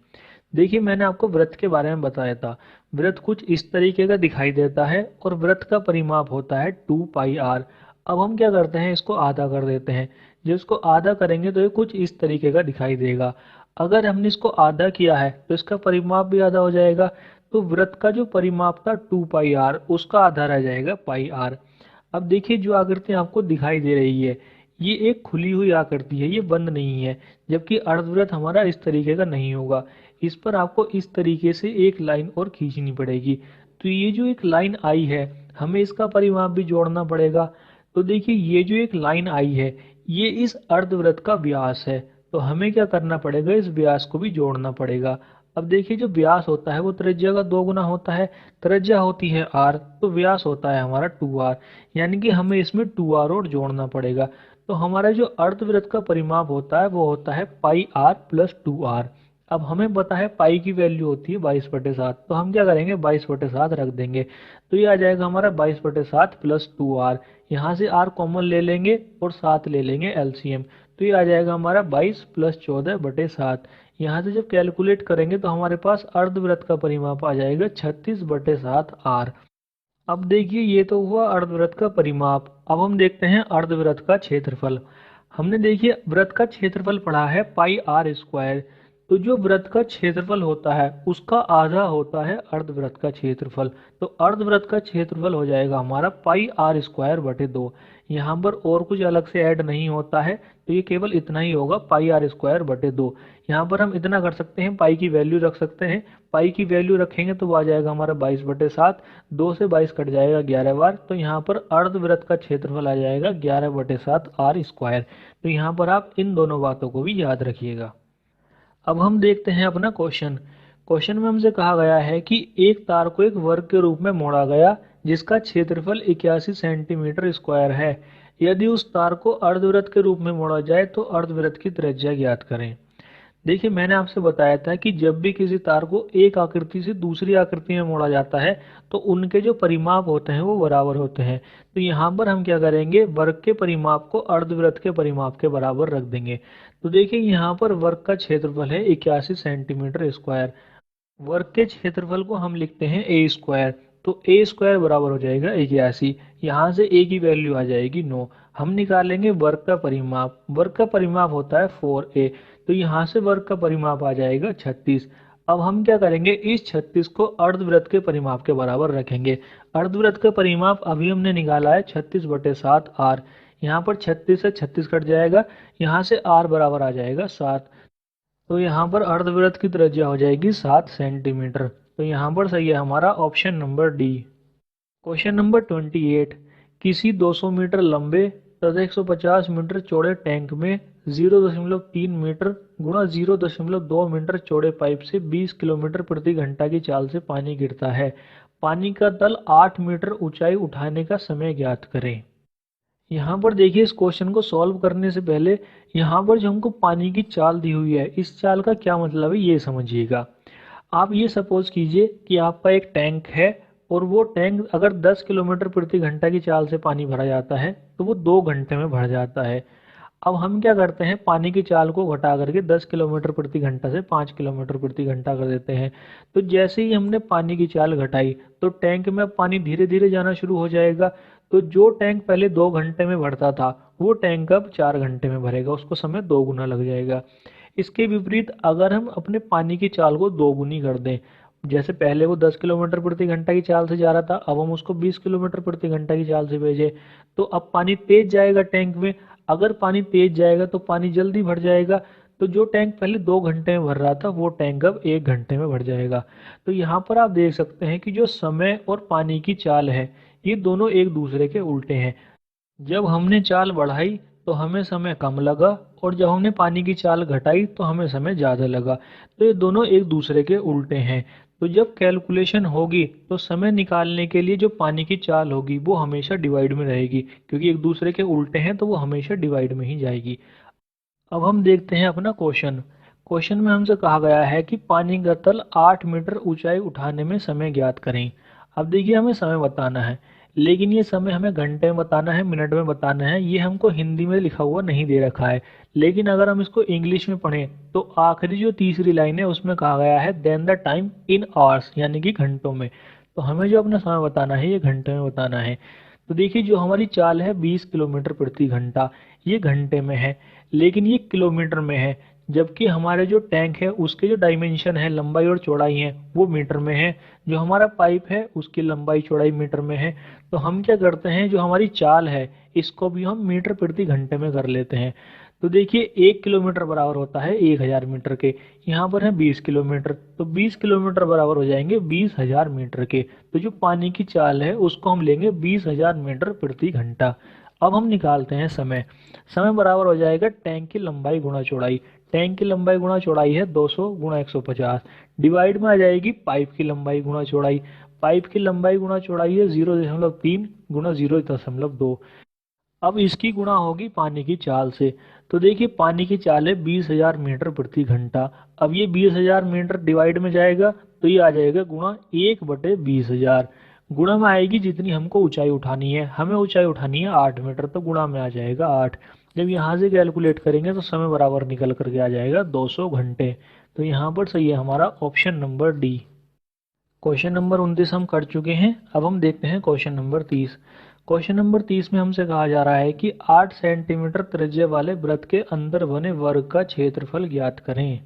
देखिए मैंने आपको वृत्त के बारे में बताया था। वृत्त कुछ इस तरीके का दिखाई देता है और वृत्त का परिमाप होता है 2πr। अब हम क्या करते हैं इसको आधा कर देते हैं। जब इसको आधा करेंगे तो ये कुछ इस तरीके का दिखाई देगा। अगर हमने इसको आधा किया है तो इसका परिमाप भी आधा हो जाएगा। तो वृत्त का जो परिमाप था 2πr उसका आधा रह जाएगा πr। अब देखिए जो आकृति आपको दिखाई दे रही है ये एक खुली हुई आकृति है, ये बंद नहीं है। जबकि अर्धवृत्त हमारा इस तरीके का नहीं होगा। इस पर आपको इस तरीके से एक लाइन और खींचनी पड़ेगी। तो ये जो एक लाइन आई है हमें इसका परिमाप भी जोड़ना पड़ेगा। तो देखिए ये जो एक लाइन आई है ये इस अर्धवृत्त का व्यास है। तो हमें क्या करना पड़ेगा, इस व्यास को भी जोड़ना पड़ेगा। अब देखिए जो व्यास होता है वो त्रिज्या का 2 गुना होता है। त्रिज्या होती है r तो व्यास होता है हमारा 2r, यानी कि हमें इसमें 2r और जोड़ना पड़ेगा। तो हमारा जो अर्धवृत्त का परिमाप होता है वो होता है πr + 2r। अब हमें पता है पाई की वैल्यू होती है 22/7, तो हम क्या करेंगे 22/7 रख देंगे। तो ये आ जाएगा हमारा 22/7 + 2r। यहाँ से r कॉमन ले लेंगे और 7 ले लेंगे एलसीएम। तो ये आ जाएगा हमारा 22 + 14/7। यहाँ से जब कैलकुलेट करेंगे तो हमारे पास अर्धवृत्त का परिमाप आ जाएगा 36/7 r। अब देखिए ये तो हुआ अर्धवृत्त का परिमाप। अब हम देखते हैं अर्धवृत्त का क्षेत्रफल। हमने देखिए वृत्त का क्षेत्रफल पढ़ा है πr²। तो जो वृत्त का क्षेत्रफल होता है उसका आधा होता है अर्धवृत्त का क्षेत्रफल। तो अर्धवृत्त का क्षेत्रफल हो जाएगा हमारा πr²/2। यहाँ पर और कुछ अलग से ऐड नहीं होता है तो ये केवल इतना ही होगा πr²/2। यहाँ पर हम इतना कर सकते हैं, पाई की वैल्यू रख सकते हैं। पाई की वैल्यू रखेंगे तो आ जाएगा हमारा 22/7। 2 से 22 कट जाएगा 11 बार। तो यहाँ पर अर्धवृत्त का क्षेत्रफल आ जाएगा 11/7 r²। तो यहाँ पर आप इन दोनों बातों को भी याद रखिएगा। अब हम देखते हैं अपना क्वेश्चन। क्वेश्चन में हमसे कहा गया है कि एक तार को एक वर्ग के रूप में मोड़ा गया जिसका क्षेत्रफल 81 सेंटीमीटर स्क्वायर है। यदि उस तार को अर्धवृत्त के रूप में मोड़ा जाए तो अर्धवृत्त की त्रिज्या ज्ञात करें। देखिए मैंने आपसे बताया था कि जब भी किसी तार को एक आकृति से दूसरी आकृति में मोड़ा जाता है तो उनके जो परिमाप होते हैं वो बराबर होते हैं। तो यहाँ पर हम क्या करेंगे, वर्ग के परिमाप को अर्धवृत्त के परिमाप के बराबर रख देंगे। तो देखिए यहाँ पर वर्ग का क्षेत्रफल है 81 सेंटीमीटर स्क्वायर। वर्ग के क्षेत्रफल को हम लिखते हैं a²। तो ए स्क्वायर बराबर हो जाएगा 81। यहाँ से ए की वैल्यू आ जाएगी 9। हम निकालेंगे वर्ग का परिमाप। वर्ग का परिमाप होता है 4a, तो यहाँ से वर्ग का परिमाप आ जाएगा 36। अब हम क्या करेंगे, इस 36 को अर्धवृत्त के परिमाप के बराबर रखेंगे। अर्धवृत्त का परिमाप अभी हमने निकाला है 36/7 आर। यहाँ पर 36 से 36 कट जाएगा, यहाँ से आर बराबर आ जाएगा 7। तो यहाँ पर अर्धवृत्त की त्रिज्या हो जाएगी 7 सेंटीमीटर। तो यहाँ पर सही है हमारा option number D. Question number 28, किसी 200 मीटर लंबे तथा 150 मीटर चौड़े टैंक में 0.3 मीटर गुणा 0.2 मीटर चौड़े पाइप से 20 किलोमीटर प्रति घंटा की चाल से पानी गिरता है। पानी का तल 8 मीटर ऊंचाई उठाने का समय ज्ञात करें। यहाँ पर देखिए, इस क्वेश्चन को सॉल्व करने से पहले यहाँ पर जो हमको पानी की चाल दी हुई है, इस चाल का क्या मतलब है ये समझिएगा। आप ये सपोज कीजिए कि आपका एक टैंक है और वो टैंक अगर 10 किलोमीटर प्रति घंटा की चाल से पानी भरा जाता है तो वो 2 घंटे में भर जाता है। अब हम क्या करते हैं, पानी की चाल को घटा करके 10 किलोमीटर प्रति घंटा से 5 किलोमीटर प्रति घंटा कर देते हैं। तो जैसे ही हमने पानी की चाल घटाई तो टैंक में पानी धीरे धीरे जाना शुरू हो जाएगा। तो जो टैंक पहले 2 घंटे में भरता था वो टैंक अब 4 घंटे में भरेगा, उसको समय 2 गुना लग जाएगा। इसके विपरीत अगर हम अपने पानी की चाल को 2 गुनी कर दें, जैसे पहले वो 10 किलोमीटर प्रति घंटा की चाल से जा रहा था, अब हम उसको 20 किलोमीटर प्रति घंटा की चाल से भेजें तो अब पानी तेज जाएगा टैंक में। अगर पानी तेज जाएगा तो पानी जल्दी भर जाएगा। तो जो टैंक पहले 2 घंटे में भर रहा था वो टैंक अब 1 घंटे में भर जाएगा। तो यहाँ पर आप देख सकते हैं कि जो समय और पानी की चाल है ये दोनों एक दूसरे के उल्टे हैं। जब हमने चाल बढ़ाई तो हमें समय कम लगा और जब हमने पानी की चाल घटाई तो हमें समय ज़्यादा लगा। तो ये दोनों एक दूसरे के उल्टे हैं। तो जब कैलकुलेशन होगी तो समय निकालने के लिए जो पानी की चाल होगी वो हमेशा डिवाइड में रहेगी, क्योंकि एक दूसरे के उल्टे हैं तो वो हमेशा डिवाइड में ही जाएगी। अब हम देखते हैं अपना क्वेश्चन। क्वेश्चन में हमसे कहा गया है कि पानी का तल 8 मीटर ऊंचाई उठाने में समय ज्ञात करें। अब देखिए, हमें समय बताना है, लेकिन ये समय हमें घंटे में बताना है, मिनट में बताना है। ये हमको हिंदी में लिखा हुआ नहीं दे रखा है। लेकिन अगर हम इसको इंग्लिश में पढ़ें तो आखिरी जो तीसरी लाइन है उसमें कहा गया है then the time in hours, यानी कि घंटों में। तो हमें जो अपना समय बताना है ये घंटे में बताना है। तो देखिए, जो हमारी चाल है 20 किलोमीटर प्रति घंटा, ये घंटे में है, लेकिन ये किलोमीटर में है। जबकि हमारे जो टैंक है उसके जो डायमेंशन है, लंबाई और चौड़ाई है, वो मीटर में है। जो हमारा पाइप है उसकी लंबाई चौड़ाई मीटर में है। तो हम क्या करते हैं, जो हमारी चाल है इसको भी हम मीटर प्रति घंटे में कर लेते हैं। तो देखिए, 1 किलोमीटर बराबर होता है 1000 मीटर के। यहाँ पर है 20 किलोमीटर, तो 20 किलोमीटर बराबर हो जाएंगे 20,000 मीटर के। तो जो पानी की चाल है उसको हम लेंगे 20,000 मीटर प्रति घंटा। अब हम निकालते हैं समय। समय बराबर हो जाएगा टैंक की लंबाई गुणा चौड़ाई। टैंक की लंबाई गुणा चौड़ाई है 200 गुणा 150, डिवाइड में आ जाएगी पाइप की लंबाई गुणा चौड़ाई। पाइप की लंबाई गुणा चौड़ाई है 0.3 गुणा 0.2। अब इसकी गुणा होगी पानी की चाल से। तो देखिए, पानी की चाल है 20,000 मीटर प्रति घंटा। अब ये 20,000 मीटर डिवाइड में जाएगा तो ये आ जाएगा गुणा 1/20,000। गुणा में आएगी जितनी हमको ऊंचाई उठानी है, हमें ऊंचाई उठानी है 8 मीटर, तो गुणा में आ जाएगा 8। जब यहाँ से कैलकुलेट करेंगे तो समय बराबर निकल करके आ जाएगा 200 घंटे। तो यहाँ पर सही है हमारा option number D. Question number 29 हम कर चुके हैं। अब हम देखते हैं क्वेश्चन नंबर 30। क्वेश्चन नंबर 30 में हमसे कहा जा रहा है कि 8 सेंटीमीटर त्रिज्या वाले वृत्त के अंदर बने वर्ग का क्षेत्रफल ज्ञात करें।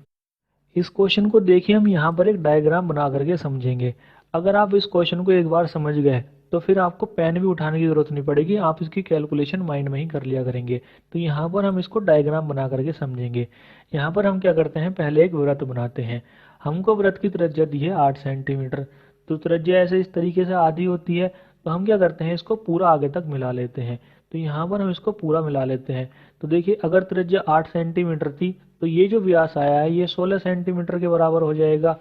इस क्वेश्चन को देखिए, हम यहाँ पर एक डायग्राम बना करके समझेंगे। अगर आप इस क्वेश्चन को एक बार समझ गए तो फिर आपको पेन भी उठाने की जरूरत नहीं पड़ेगी, आप इसकी कैलकुलेशन माइंड में ही कर लिया करेंगे। तो यहाँ पर हम इसको डायग्राम बना करके समझेंगे। यहाँ पर हम क्या करते हैं, पहले एक वृत्त बनाते हैं। हमको वृत्त की त्रिज्या दी है 8 सेंटीमीटर। तो त्रिज्या ऐसे इस तरीके से आधी होती है, तो हम क्या करते हैं, इसको पूरा आगे तक मिला लेते हैं। तो यहाँ पर हम इसको पूरा मिला लेते हैं। तो देखिए, अगर त्रिज्या 8 सेंटीमीटर थी तो ये जो व्यास आया है ये 16 सेंटीमीटर के बराबर हो जाएगा।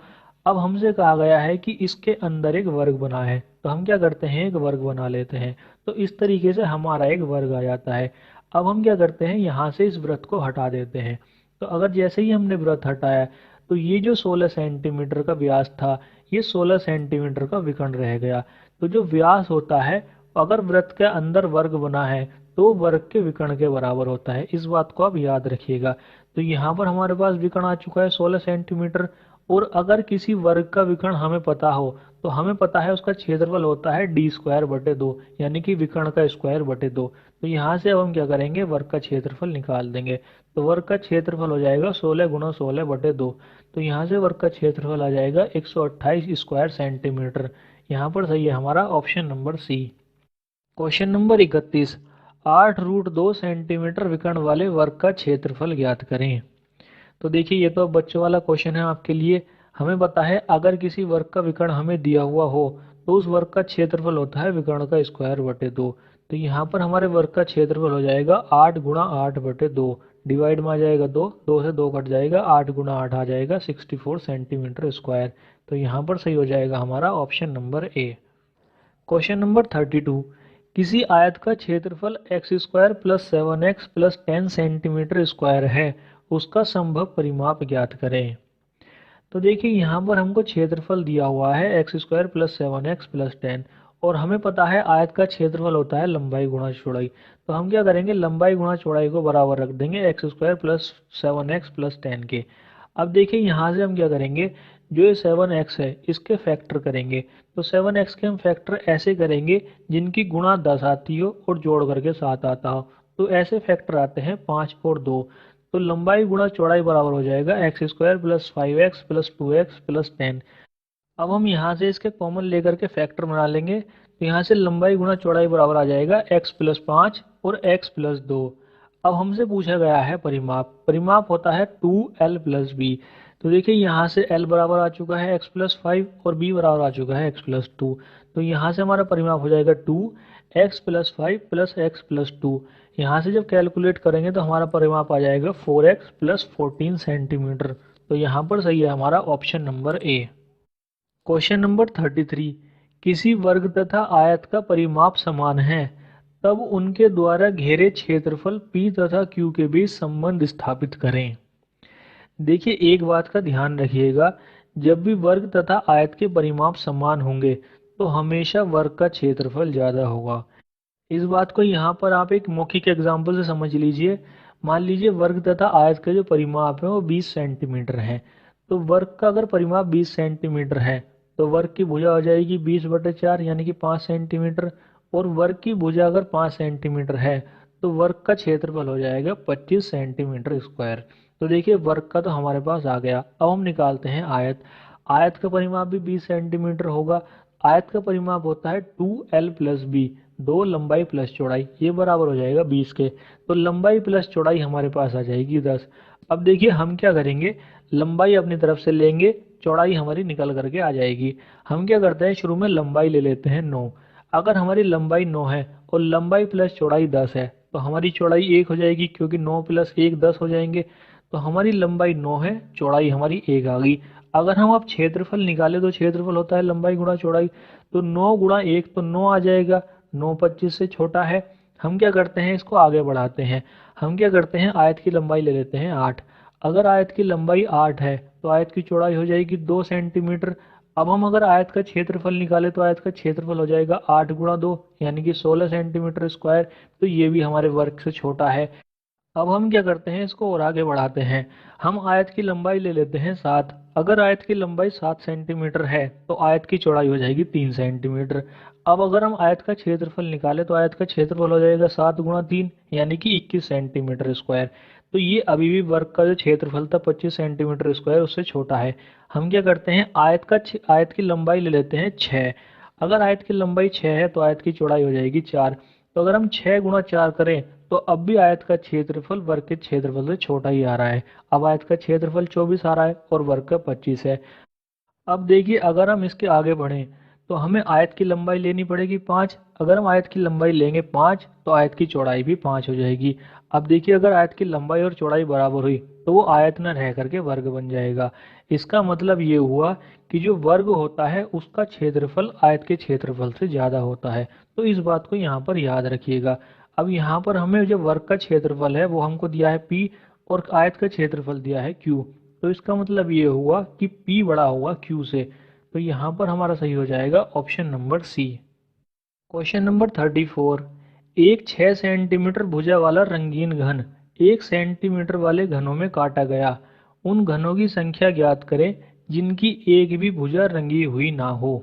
अब हमसे कहा गया है कि इसके अंदर एक वर्ग बना है, तो हम क्या करते हैं, एक वर्ग बना लेते हैं। तो इस तरीके से हमारा एक वर्ग आ जाता है। अब हम क्या करते हैं, यहाँ से इस वृत्त को हटा देते हैं। तो अगर जैसे ही हमने वृत्त हटाया तो ये जो 16 सेंटीमीटर का व्यास था ये 16 सेंटीमीटर का विकर्ण रह गया। तो जो व्यास होता है, अगर वृत्त के अंदर वर्ग बना है तो वर्ग के विकर्ण के बराबर होता है। इस बात को आप याद रखिएगा। तो यहाँ पर हमारे पास विकर्ण आ चुका है 16 सेंटीमीटर। और अगर किसी वर्ग का विकर्ण हमें पता हो तो हमें पता है उसका क्षेत्रफल होता है d²/2, यानी कि विकर्ण का स्क्वायर बटे 2। तो यहाँ से अब हम क्या करेंगे, वर्ग का क्षेत्रफल निकाल देंगे। तो वर्ग का क्षेत्रफल हो जाएगा 16 गुणा 16 बटे 2। तो यहाँ से वर्ग का क्षेत्रफल आ जाएगा 128 स्क्वायर सेंटीमीटर। यहाँ पर सही है हमारा option number C. Question number 31, 8√2 centimetre विकर्ण वाले वर्ग का क्षेत्रफल ज्ञात करें। तो देखिए ये तो बच्चों वाला क्वेश्चन है आपके लिए। हमें पता है अगर किसी वर्ग का विकर्ण हमें दिया हुआ हो तो उस वर्ग का क्षेत्रफल होता है विकर्ण का स्क्वायर बटे 2। तो यहाँ पर हमारे वर्ग का क्षेत्रफल हो जाएगा 8 गुणा 8 बटे 2। डिवाइड में आ जाएगा 2, 2 से 2 कट जाएगा, 8 गुणा 8 आ जाएगा 64 सेंटीमीटर स्क्वायर। तो यहाँ पर सही हो जाएगा हमारा option number A. Question number 32, किसी आयत का क्षेत्रफल x² + 7x + 10 सेंटीमीटर स्क्वायर है, उसका संभव परिमाप ज्ञात करें। तो देखिए यहाँ पर हमको क्षेत्रफल दिया हुआ है x² + 7x + 10, और हमें पता है आयत का क्षेत्रफल होता है लंबाई गुणा चौड़ाई। तो हम क्या करेंगे, लंबाई गुणा चौड़ाई को बराबर रख देंगे x² + 7x + 10 के। अब देखिए यहाँ से हम क्या करेंगे, जो ये 7x है इसके फैक्टर करेंगे। तो 7x के हम फैक्टर ऐसे करेंगे जिनकी गुणा 10 आती हो और जोड़ करके 7 आता हो। तो ऐसे फैक्टर आते हैं 5 और 2। तो लंबाई गुणा चौड़ाई बराबर हो जाएगा x² + 5x + 2x + 10। अब हम यहाँ से इसके कॉमन लेकर के फैक्टर बना लेंगे। तो यहाँ से लंबाई गुणा चौड़ाई बराबर आ जाएगा x + 5 और x + 2। अब हमसे पूछा गया है परिमाप। परिमाप होता है 2l + b। तो देखिए यहाँ से l बराबर आ चुका है x + 5 और b बराबर आ चुका है x + 2। तो यहाँ से हमारा परिमाप हो जाएगा 2x + 5 + x + 2। यहाँ से जब कैलकुलेट करेंगे तो हमारा परिमाप आ जाएगा 4x + 14 सेंटीमीटर। तो यहाँ पर सही है हमारा option number A. Question number 33, किसी वर्ग तथा आयत का परिमाप समान है तब उनके द्वारा घेरे क्षेत्रफल P तथा Q के बीच संबंध स्थापित करें। देखिए एक बात का ध्यान रखिएगा, जब भी वर्ग तथा आयत के परिमाप समान होंगे तो हमेशा वर्ग का क्षेत्रफल ज़्यादा होगा। इस बात को यहाँ पर आप एक मौखिक एग्जाम्पल से समझ लीजिए। मान लीजिए वर्ग तथा आयत का जो परिमाप है वो 20 सेंटीमीटर है। तो वर्ग का अगर परिमाप 20 सेंटीमीटर है तो वर्ग की भुजा हो जाएगी 20/4 यानी कि 5 सेंटीमीटर। और वर्ग की भुजा अगर 5 सेंटीमीटर है तो वर्ग का क्षेत्रफल हो जाएगा 25 सेंटीमीटर स्क्वायर। तो देखिए वर्ग का तो हमारे पास आ गया। अब हम निकालते हैं आयत। आयत का परिमाप भी 20 सेंटीमीटर होगा। आयत का परिमाप होता है 2l + b, 2 लंबाई प्लस चौड़ाई, ये बराबर हो जाएगा 20 के। तो लंबाई प्लस चौड़ाई हमारे पास आ जाएगी 10। अब देखिए हम क्या करेंगे, लंबाई अपनी तरफ से लेंगे, चौड़ाई हमारी निकल करके आ जाएगी। हम क्या करते हैं, शुरू में लंबाई ले लेते हैं 9। अगर हमारी लंबाई 9 है और लंबाई प्लस चौड़ाई 10 है तो हमारी चौड़ाई 1 हो जाएगी, क्योंकि 9 + 1 10 हो जाएंगे। तो हमारी लंबाई 9 है, चौड़ाई हमारी 1 आ गई। अगर हम अब क्षेत्रफल निकालें तो क्षेत्रफल होता है लंबाई गुणा चौड़ाई। तो 9 गुणा 1 तो 9 आ जाएगा, 9 25 से छोटा है। हम क्या करते हैं, इसको आगे बढ़ाते हैं। हम क्या करते हैं, आयत की लंबाई ले लेते हैं 8। अगर आयत की लंबाई 8 है तो आयत की चौड़ाई हो जाएगी 2 सेंटीमीटर। अब हम अगर आयत का क्षेत्रफल निकाले तो आयत का क्षेत्रफल हो जाएगा 8 गुणा 2 यानी कि 16 सेंटीमीटर स्क्वायर। तो ये भी हमारे वर्ग से छोटा है। अब हम क्या करते हैं, इसको और आगे बढ़ाते हैं। हम आयत की लंबाई ले लेते हैं 7। अगर आयत की लंबाई 7 सेंटीमीटर है तो आयत की चौड़ाई हो जाएगी 3 सेंटीमीटर। अब अगर हम आयत का क्षेत्रफल निकालें तो आयत का क्षेत्रफल हो जाएगा 7 गुणा 3 यानी कि 21 सेंटीमीटर स्क्वायर। तो ये अभी भी वर्ग का जो क्षेत्रफल था 25 सेंटीमीटर स्क्वायर उससे छोटा है। हम क्या करते हैं, आयत की लंबाई ले लेते हैं 6। अगर आयत की लंबाई 6 है तो आयत की चौड़ाई हो जाएगी 4। तो अगर हम 6 गुणा 4 करें तो अब भी आयत का क्षेत्रफल वर्ग के क्षेत्रफल से छोटा ही आ रहा है। अब आयत का क्षेत्रफल 24 आ रहा है और वर्ग का 25 है। अब देखिए अगर हम इसके आगे बढ़ें तो हमें आयत की लंबाई लेनी पड़ेगी 5। अगर हम आयत की लंबाई लेंगे 5 तो आयत की चौड़ाई भी 5 हो जाएगी। अब देखिए अगर आयत की लंबाई और चौड़ाई बराबर हुई तो वो आयत न रह करके वर्ग बन जाएगा। इसका मतलब ये हुआ कि जो वर्ग होता है उसका क्षेत्रफल आयत के क्षेत्रफल से ज़्यादा होता है। तो इस बात को यहाँ पर याद रखिएगा। अब यहाँ पर हमें जो वर्ग का क्षेत्रफल है वो हमको दिया है P और आयत का क्षेत्रफल दिया है Q। तो इसका मतलब ये हुआ कि P बड़ा होगा Q से। तो यहाँ पर हमारा सही हो जाएगा option number C. Question number 34, एक 6 सेंटीमीटर भुजा वाला रंगीन घन 1 सेंटीमीटर वाले घनों में काटा गया। उन घनों की संख्या ज्ञात करें जिनकी एक भी भुजा रंगी हुई ना हो।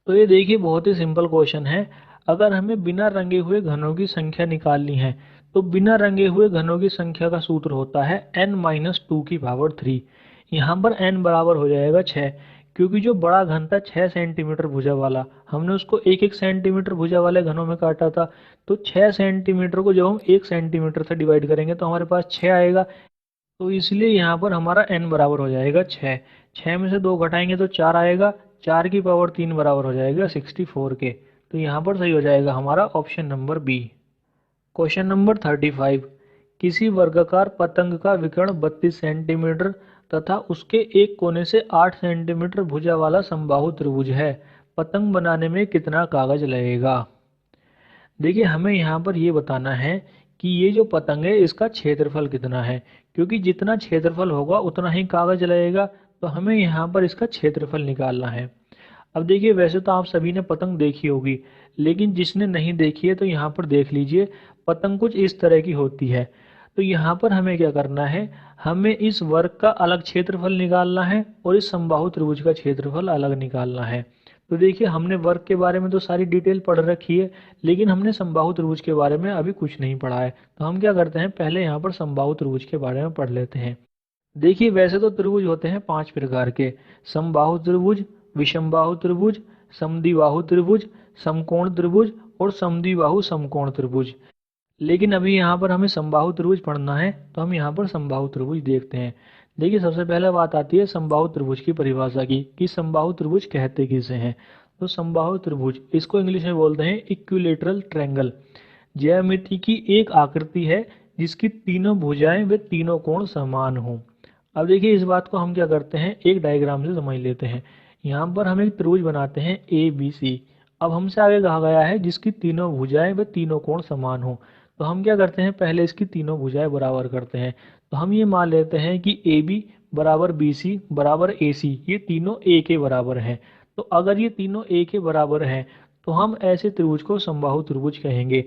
तो ये देखिए बहुत ही सिंपल क्वेश्चन है। अगर हमें बिना रंगे हुए घनों की संख्या निकालनी है तो बिना रंगे हुए घनों की संख्या का सूत्र होता है n-2 यहाँ पर n बराबर हो जाएगा 6, क्योंकि जो बड़ा घन था 6 सेंटीमीटर भुजा वाला, हमने उसको 1-1 सेंटीमीटर भुजा वाले घनों में काटा था। तो 6 सेंटीमीटर को जब हम 1 सेंटीमीटर से डिवाइड करेंगे तो हमारे पास 6 आएगा। तो इसलिए यहाँ पर हमारा n बराबर हो जाएगा 6। 6 में से 2 घटाएंगे तो 4 आएगा। 4 की पावर 3 बराबर हो जाएगा 64 के। तो यहाँ पर सही हो जाएगा हमारा option number B. Question number 35। किसी वर्गाकार पतंग का विकर्ण 32 सेंटीमीटर तथा उसके एक कोने से 8 सेंटीमीटर भुजा वाला समबाहु त्रिभुज है। पतंग बनाने में कितना कागज लगेगा? देखिए हमें यहाँ पर ये बताना है कि ये जो पतंग है इसका क्षेत्रफल कितना है, क्योंकि जितना क्षेत्रफल होगा उतना ही कागज लगेगा। तो हमें यहाँ पर इसका क्षेत्रफल निकालना है। अब देखिए वैसे तो आप सभी ने पतंग देखी होगी, लेकिन जिसने नहीं देखी है तो यहाँ पर देख लीजिए। पतंग कुछ इस तरह की होती है। तो यहाँ पर हमें क्या करना है, हमें इस वर्ग का अलग क्षेत्रफल निकालना है और इस समबाहु त्रिभुज का क्षेत्रफल अलग निकालना है। तो देखिए हमने वर्ग के बारे में तो सारी डिटेल पढ़ रखी है, लेकिन हमने समबाहु त्रिभुज के बारे में अभी कुछ नहीं पढ़ा है। तो हम क्या करते हैं, पहले यहाँ पर समबाहु त्रिभुज के बारे में पढ़ लेते हैं। देखिए वैसे तो त्रिभुज होते हैं 5 प्रकार के: समबाहु त्रिभुज, विषमबाहु त्रिभुज, समद्विबाहु त्रिभुज, समकोण त्रिभुज और समद्विबाहु समकोण त्रिभुज। लेकिन अभी यहाँ पर हमें समबाहु त्रिभुज पढ़ना है, तो हम यहाँ पर समबाहु त्रिभुज देखते हैं। देखिए सबसे पहले बात आती है समबाहु त्रिभुज की परिभाषा की, कि समबाहु त्रिभुज कहते किसे हैं। तो समबाहु त्रिभुज, इसको इंग्लिश में बोलते हैं इक्विलेटरल ट्रायंगल। ज्यामिति की एक आकृति है जिसकी तीनों भुजाएं व तीनों कोण समान हों। अब देखिए इस बात को हम क्या करते हैं, एक डायग्राम से समझ लेते हैं। यहाँ पर हम एक त्रिभुज बनाते हैं ABC। अब हमसे आगे कहा गया है जिसकी तीनों भुजाएं व तीनों कोण समान हो। तो हम क्या करते हैं, पहले इसकी तीनों भुजाएं बराबर करते हैं। तो हम ये मान लेते हैं कि AB बराबर BC बराबर AC, ये तीनों A के बराबर हैं। तो अगर ये तीनों A के बराबर हैं तो हम ऐसे त्रिभुज को समबाहु त्रिभुज कहेंगे।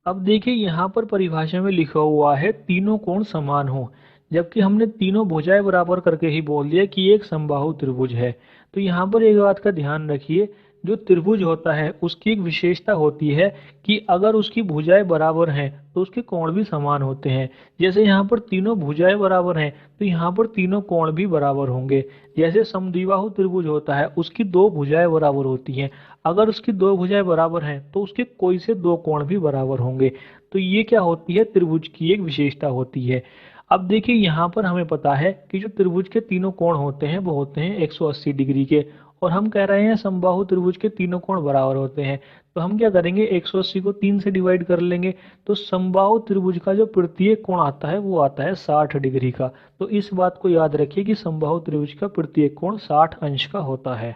अब देखिए यहाँ पर परिभाषा में लिखा हुआ है तीनों कोण समान हो, जबकि हमने तीनों भुजाएं बराबर करके ही बोल दिया कि एक समबाहु त्रिभुज है। तो यहाँ पर एक बात का ध्यान रखिए, जो त्रिभुज होता है उसकी एक विशेषता होती है कि अगर उसकी भुजाएं बराबर हैं तो उसके कोण भी समान होते हैं। जैसे यहाँ पर तीनों भुजाएं बराबर हैं तो यहाँ पर तीनों कोण भी बराबर होंगे। जैसे समद्विबाहु त्रिभुज होता है उसकी 2 भुजाएं बराबर होती हैं, अगर उसकी 2 भुजाएं बराबर हैं तो उसके कोई से 2 कोण भी बराबर होंगे। तो ये क्या होती है, त्रिभुज की एक विशेषता होती है। अब देखिए यहाँ पर हमें पता है कि जो त्रिभुज के तीनों कोण होते हैं वो होते हैं 180 डिग्री के, और हम कह रहे हैं समबाहु त्रिभुज के तीनों कोण बराबर होते हैं। तो हम क्या करेंगे, 180 को 3 से डिवाइड कर लेंगे। तो समबाहु त्रिभुज का जो प्रत्येक कोण आता है वो आता है 60 डिग्री का। तो इस बात को याद रखिए कि समबाहु त्रिभुज का प्रत्येक कोण 60 अंश का होता है।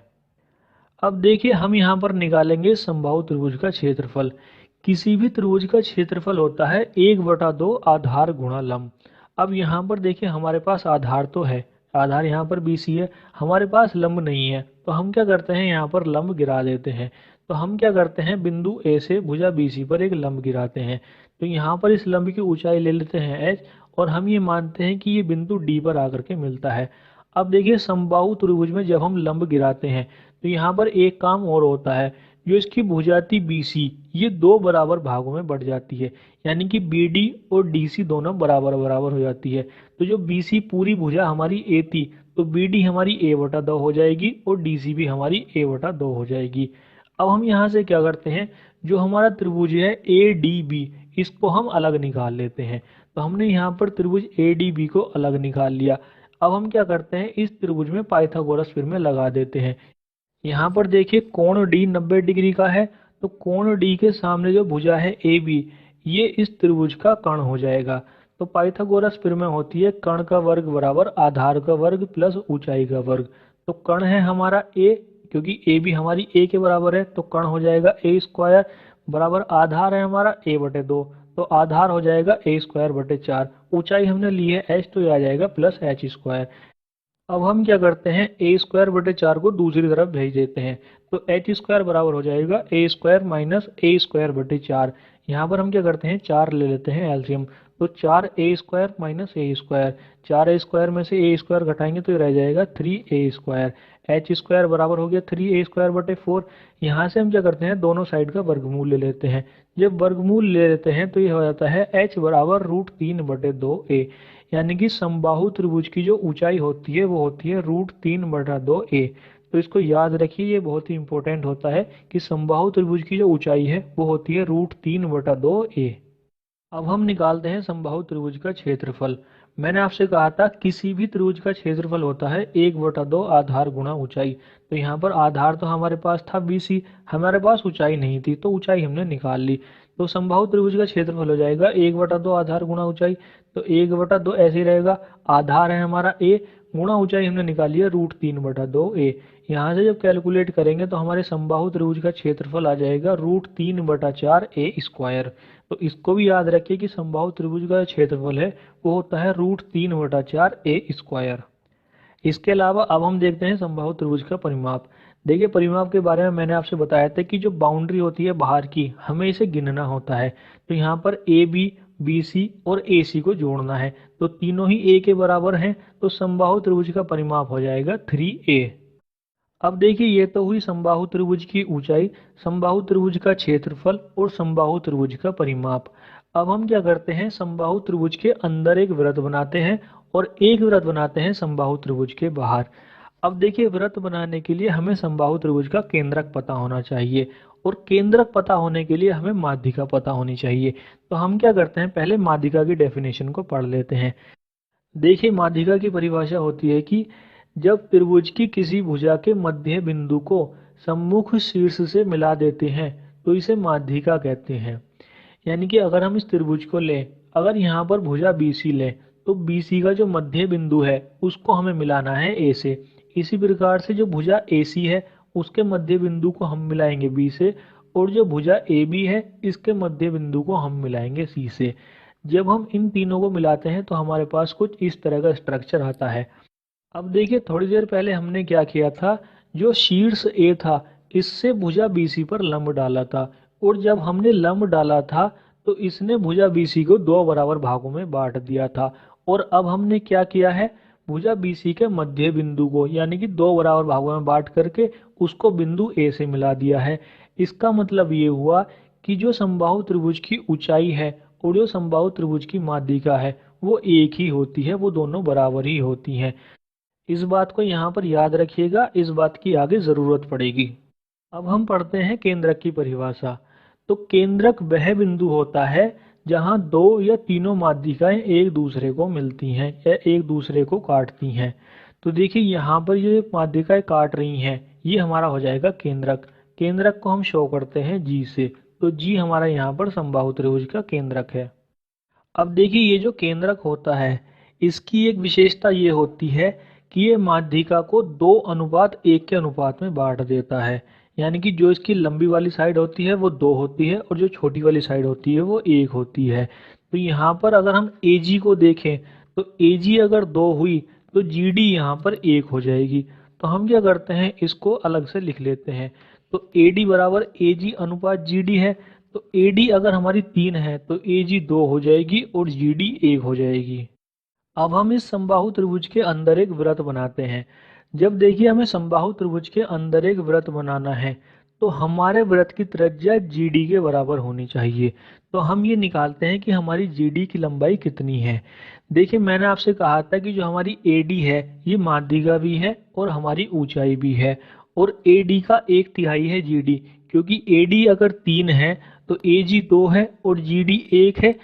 अब देखिए हम यहाँ पर निकालेंगे समबाहु त्रिभुज का क्षेत्रफल। किसी भी त्रिभुज का क्षेत्रफल होता है 1/2 आधार गुणा लंब। अब यहाँ पर देखिए हमारे पास आधार तो है, आधार यहाँ पर BC है, हमारे पास लंब नहीं है। तो हम क्या करते हैं, यहाँ पर लंब गिरा देते हैं। तो हम क्या करते हैं, बिंदु A से भुजा BC पर एक लंब गिराते हैं। तो यहाँ पर इस लंब की ऊंचाई ले लेते हैं h, और हम ये मानते हैं कि ये बिंदु D पर आकर के मिलता है। अब देखिए समबाहु त्रिभुज में जब हम लंब गिराते हैं तो यहाँ पर एक काम और होता है, जो इसकी भुजा थी BC ये 2 बराबर भागों में बढ़ जाती है, यानी कि BD और DC दोनों बराबर बराबर हो जाती है। तो जो BC पूरी भुजा हमारी A थी तो BD हमारी A/2 हो जाएगी और DC भी हमारी A/2 हो जाएगी। अब हम यहाँ से क्या करते हैं, जो हमारा त्रिभुज है ADB इसको हम अलग निकाल लेते हैं। तो हमने यहाँ पर त्रिभुज ADB को अलग निकाल लिया। अब हम क्या करते हैं, इस त्रिभुज में पाइथागोरस प्रमेय लगा देते हैं। यहाँ पर देखिए कोण D 90 डिग्री का है, तो कोण D के सामने जो भुजा है AB ये इस त्रिभुज का कर्ण हो जाएगा। तो पाइथागोरस प्रमेय होती है कर्ण का वर्ग बराबर आधार का वर्ग प्लस ऊंचाई का वर्ग। तो कर्ण है हमारा A, क्योंकि AB हमारी A के बराबर है तो कर्ण हो जाएगा A² बराबर आधार है हमारा A/2, तो आधार हो जाएगा A²/4। ऊंचाई हमने ली है h, तो ये आ जाएगा प्लस h²। अब हम क्या करते हैं, A²/4 को दूसरी तरफ भेज देते हैं। तो h² बराबर हो जाएगा A² - A²/4। यहाँ पर हम क्या करते हैं, 4 ले लेते हैं एलसीएम। तो 4a² माइनस a², 4a² में से a² घटाएंगे तो ये रह जाएगा 3a²। h² बराबर हो गया 3a²/4। यहाँ से हम क्या करते हैं, दोनों साइड का वर्गमूल ले लेते हैं। जब वर्गमूल ले लेते हैं तो ये हो जाता है h बराबर √3/2a, यानी कि समबाहु त्रिभुज की जो ऊंचाई होती है वो होती है √3/2a। तो इसको याद रखिए, ये बहुत ही इंपॉर्टेंट होता है कि समबाहु त्रिभुज की जो ऊंचाई है वो होती है √3/2a। अब हम निकालते हैं समबाहु त्रिभुज का क्षेत्रफल। मैंने आपसे कहा था किसी भी त्रिभुज का क्षेत्रफल होता है 1/2 आधार गुणा ऊंचाई। तो यहाँ पर आधार तो हमारे पास था BC, हमारे पास ऊंचाई नहीं थी, तो ऊंचाई हमने निकाल ली। तो समबाहु त्रिभुज का क्षेत्रफल हो जाएगा 1/2 आधार गुणा ऊंचाई। तो 1/2 ऐसे ही रहेगा, आधार है हमारा A, गुणा ऊंचाई हमने निकाली है √3/2a। यहाँ से जब कैलकुलेट करेंगे तो हमारे समबाहु त्रिभुज का क्षेत्रफल आ जाएगा √3/4a²। तो इसको भी याद रखिए कि समबाहु त्रिभुज का क्षेत्रफल है वो होता है √3/4a²। इसके अलावा अब हम देखते हैं समबाहु त्रिभुज का परिमाप। देखिए, परिमाप के बारे में मैंने आपसे बताया था कि जो बाउंड्री होती है बाहर की, हमें इसे गिनना होता है। तो यहाँ पर AB, BC और AC को जोड़ना है, तो तीनों ही A के बराबर हैं, तो समबाहु त्रिभुज का परिमाप हो जाएगा 3a। अब देखिए, ये तो हुई समबाहु त्रिभुज की ऊंचाई, समबाहु त्रिभुज का क्षेत्रफल और समबाहु त्रिभुज का परिमाप। अब हम क्या करते हैं, समबाहु त्रिभुज के अंदर एक वृत्त बनाते हैं और एक वृत्त बनाते हैं समबाहु त्रिभुज के बाहर। अब देखिए, वृत्त बनाने के लिए हमें समबाहु त्रिभुज का केंद्रक पता होना चाहिए, और केंद्रक पता होने के लिए हमें माध्यिका पता होनी चाहिए। तो हम क्या करते हैं, पहले माध्यिका की डेफिनेशन को पढ़ लेते हैं। देखिए, माध्यिका की परिभाषा होती है कि जब त्रिभुज की किसी भुजा के मध्य बिंदु को सम्मुख शीर्ष से मिला देते हैं तो इसे माध्यिका कहते हैं। यानी कि अगर हम इस त्रिभुज को लें, अगर यहाँ पर भुजा BC लें, तो BC का जो मध्य बिंदु है उसको हमें मिलाना है A से। इसी प्रकार से जो भुजा AC है उसके मध्य बिंदु को हम मिलाएंगे B से, और जो भुजा AB है इसके मध्य बिंदु को हम मिलाएंगे C से। जब हम इन तीनों को मिलाते हैं तो हमारे पास कुछ इस तरह का स्ट्रक्चर आता है। अब देखिए, थोड़ी देर पहले हमने क्या किया था, जो शीर्ष A था इससे भुजा BC पर लंब डाला था, और जब हमने लंब डाला था तो इसने भुजा BC को 2 बराबर भागों में बांट दिया था। और अब हमने क्या किया है, भुजा BC के मध्य बिंदु को यानी कि 2 बराबर भागों में बांट करके उसको बिंदु A से मिला दिया है। इसका मतलब ये हुआ कि जो समबाहु त्रिभुज की ऊंचाई है और जो समबाहु त्रिभुज की माध्यिका है वो एक ही होती है, वो दोनों बराबर ही होती हैं। इस बात को यहाँ पर याद रखिएगा, इस बात की आगे ज़रूरत पड़ेगी। अब हम पढ़ते हैं केंद्रक की परिभाषा। तो केंद्रक वह बिंदु होता है जहाँ दो या तीनों माध्यिकाएं एक दूसरे को मिलती हैं या एक दूसरे को काटती हैं। तो देखिए, यहाँ पर ये माध्यिकाएं काट रही हैं, ये हमारा हो जाएगा केंद्रक। केंद्रक को हम शो करते हैं G से, तो G हमारा यहाँ पर समबाहु त्रिभुज का केंद्रक है। अब देखिए, ये जो केंद्रक होता है इसकी एक विशेषता ये होती है कि ये माध्यिका को 2:1 के अनुपात में बांट देता है। यानी कि जो इसकी लंबी वाली साइड होती है वो 2 होती है और जो छोटी वाली साइड होती है वो 1 होती है। तो यहाँ पर अगर हम AG को देखें तो AG अगर 2 हुई तो GD यहाँ पर 1 हो जाएगी। तो हम क्या करते हैं, इसको अलग से लिख लेते हैं। तो AD बराबर AG अनुपात GD है। तो AD अगर हमारी 3 है तो AG 2 हो जाएगी और GD 1 हो जाएगी। अब हम इस समबाहु त्रिभुज के अंदर एक वृत्त बनाते हैं। जब देखिए, हमें समबाहु त्रिभुज के अंदर एक वृत्त बनाना है तो हमारे वृत्त की त्रिज्या GD के बराबर होनी चाहिए। तो हम ये निकालते हैं कि हमारी GD की लंबाई कितनी है। देखिए, मैंने आपसे कहा था कि जो हमारी AD है ये माध्यिका भी है और हमारी ऊंचाई भी है, और AD का 1/3 है GD, क्योंकि AD अगर 3 है तो AG 2 है और GD 1 है।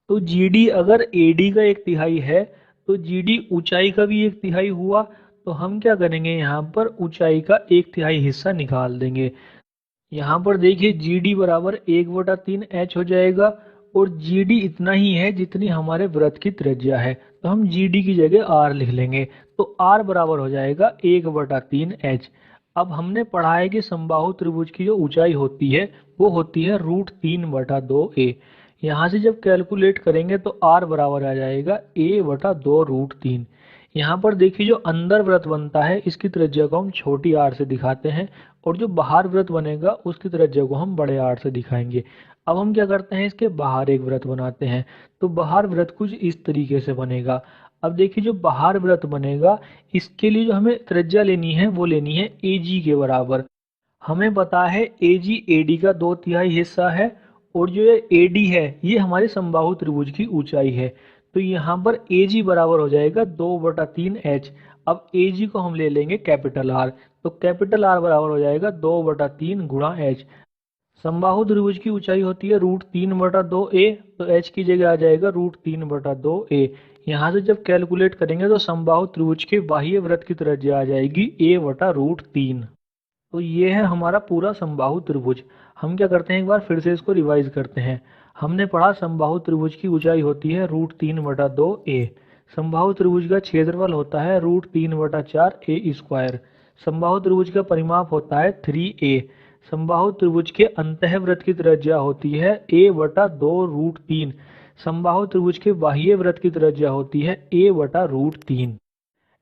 तो GD अगर AD का 1/3 है तो GD ऊंचाई का भी 1/3 हुआ। तो हम क्या करेंगे, यहाँ पर ऊंचाई का 1/3 हिस्सा निकाल देंगे। यहाँ पर देखिए, GD बराबर 1/3 H हो जाएगा, और GD इतना ही है जितनी हमारे वृत्त की त्रिज्या है। तो हम GD की जगह R लिख लेंगे, तो R बराबर हो जाएगा 1/3 H। अब हमने पढ़ा है कि समबाहु त्रिभुज की जो ऊंचाई होती है वो होती है √3/2a। यहाँ से जब कैलकुलेट करेंगे तो R बराबर आ जाएगा a/2√3। यहाँ पर देखिए, जो अंदर वृत्त बनता है इसकी त्रिज्या को हम छोटी r से दिखाते हैं, और जो बाहर वृत्त बनेगा उसकी त्रिज्या को हम बड़े R से दिखाएंगे। अब हम क्या करते हैं, इसके बाहर एक वृत्त बनाते हैं। तो बाहर वृत्त कुछ इस तरीके से बनेगा। अब देखिए जो बाहर वृत्त बनेगा, इसके लिए जो हमें त्रिज्या लेनी है वो लेनी है AG के बराबर। हमें पता है AG AD का 2/3 हिस्सा है, और जो ये AD है ये हमारे समबाहु त्रिभुज की ऊंचाई है। तो यहाँ पर AG बराबर हो जाएगा 2/3H। अब AG को हम ले लेंगे कैपिटल R, तो कैपिटल R बराबर हो जाएगा 2/3 गुणा H। समबाहु त्रिभुज की ऊंचाई होती है √3/2a, तो h की जगह आ जाएगा √3/2a। यहाँ से जब कैलकुलेट करेंगे तो समबाहु त्रिभुज के बाह्य वृत्त की त्रिज्या आ जाएगी a/√3। तो ये है हमारा पूरा समबाहु त्रिभुज। हम क्या करते हैं, एक बार फिर से इसको रिवाइज करते हैं। हमने पढ़ा समबाहु त्रिभुज की ऊंचाई होती है √3/2a। समबाहु त्रिभुज का क्षेत्रफल होता है √3/4a²। समबाहु त्रिभुज का परिमाप होता है 3a। समबाहु त्रिभुज के अंतःवृत्त की त्रिज्या होती है a/2√3। समबाहु त्रिभुज के बाह्य वृत्त की त्रिज्या होती है a/√3।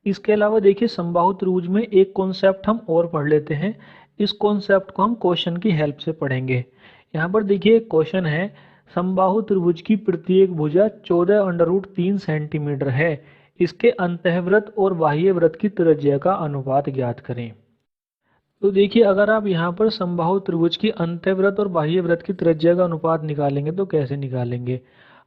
इसके अलावा देखिए समबाहु त्रिभुज में एक कॉन्सेप्ट हम और पढ़ लेते हैं। इस कॉन्सेप्ट को हम क्वेश्चन की हेल्प से पढ़ेंगे। यहाँ पर देखिए एक क्वेश्चन है, समबाहु त्रिभुज की प्रत्येक भुजा 14√3 सेंटीमीटर है, इसके अंतःवृत्त और बाह्य वृत्त की त्रिज्या का अनुपात ज्ञात करें। तो देखिए अगर आप यहाँ पर समबाहु त्रिभुज की अंतःवृत्त और बाह्य वृत्त की त्रिज्या का अनुपात निकालेंगे तो कैसे निकालेंगे।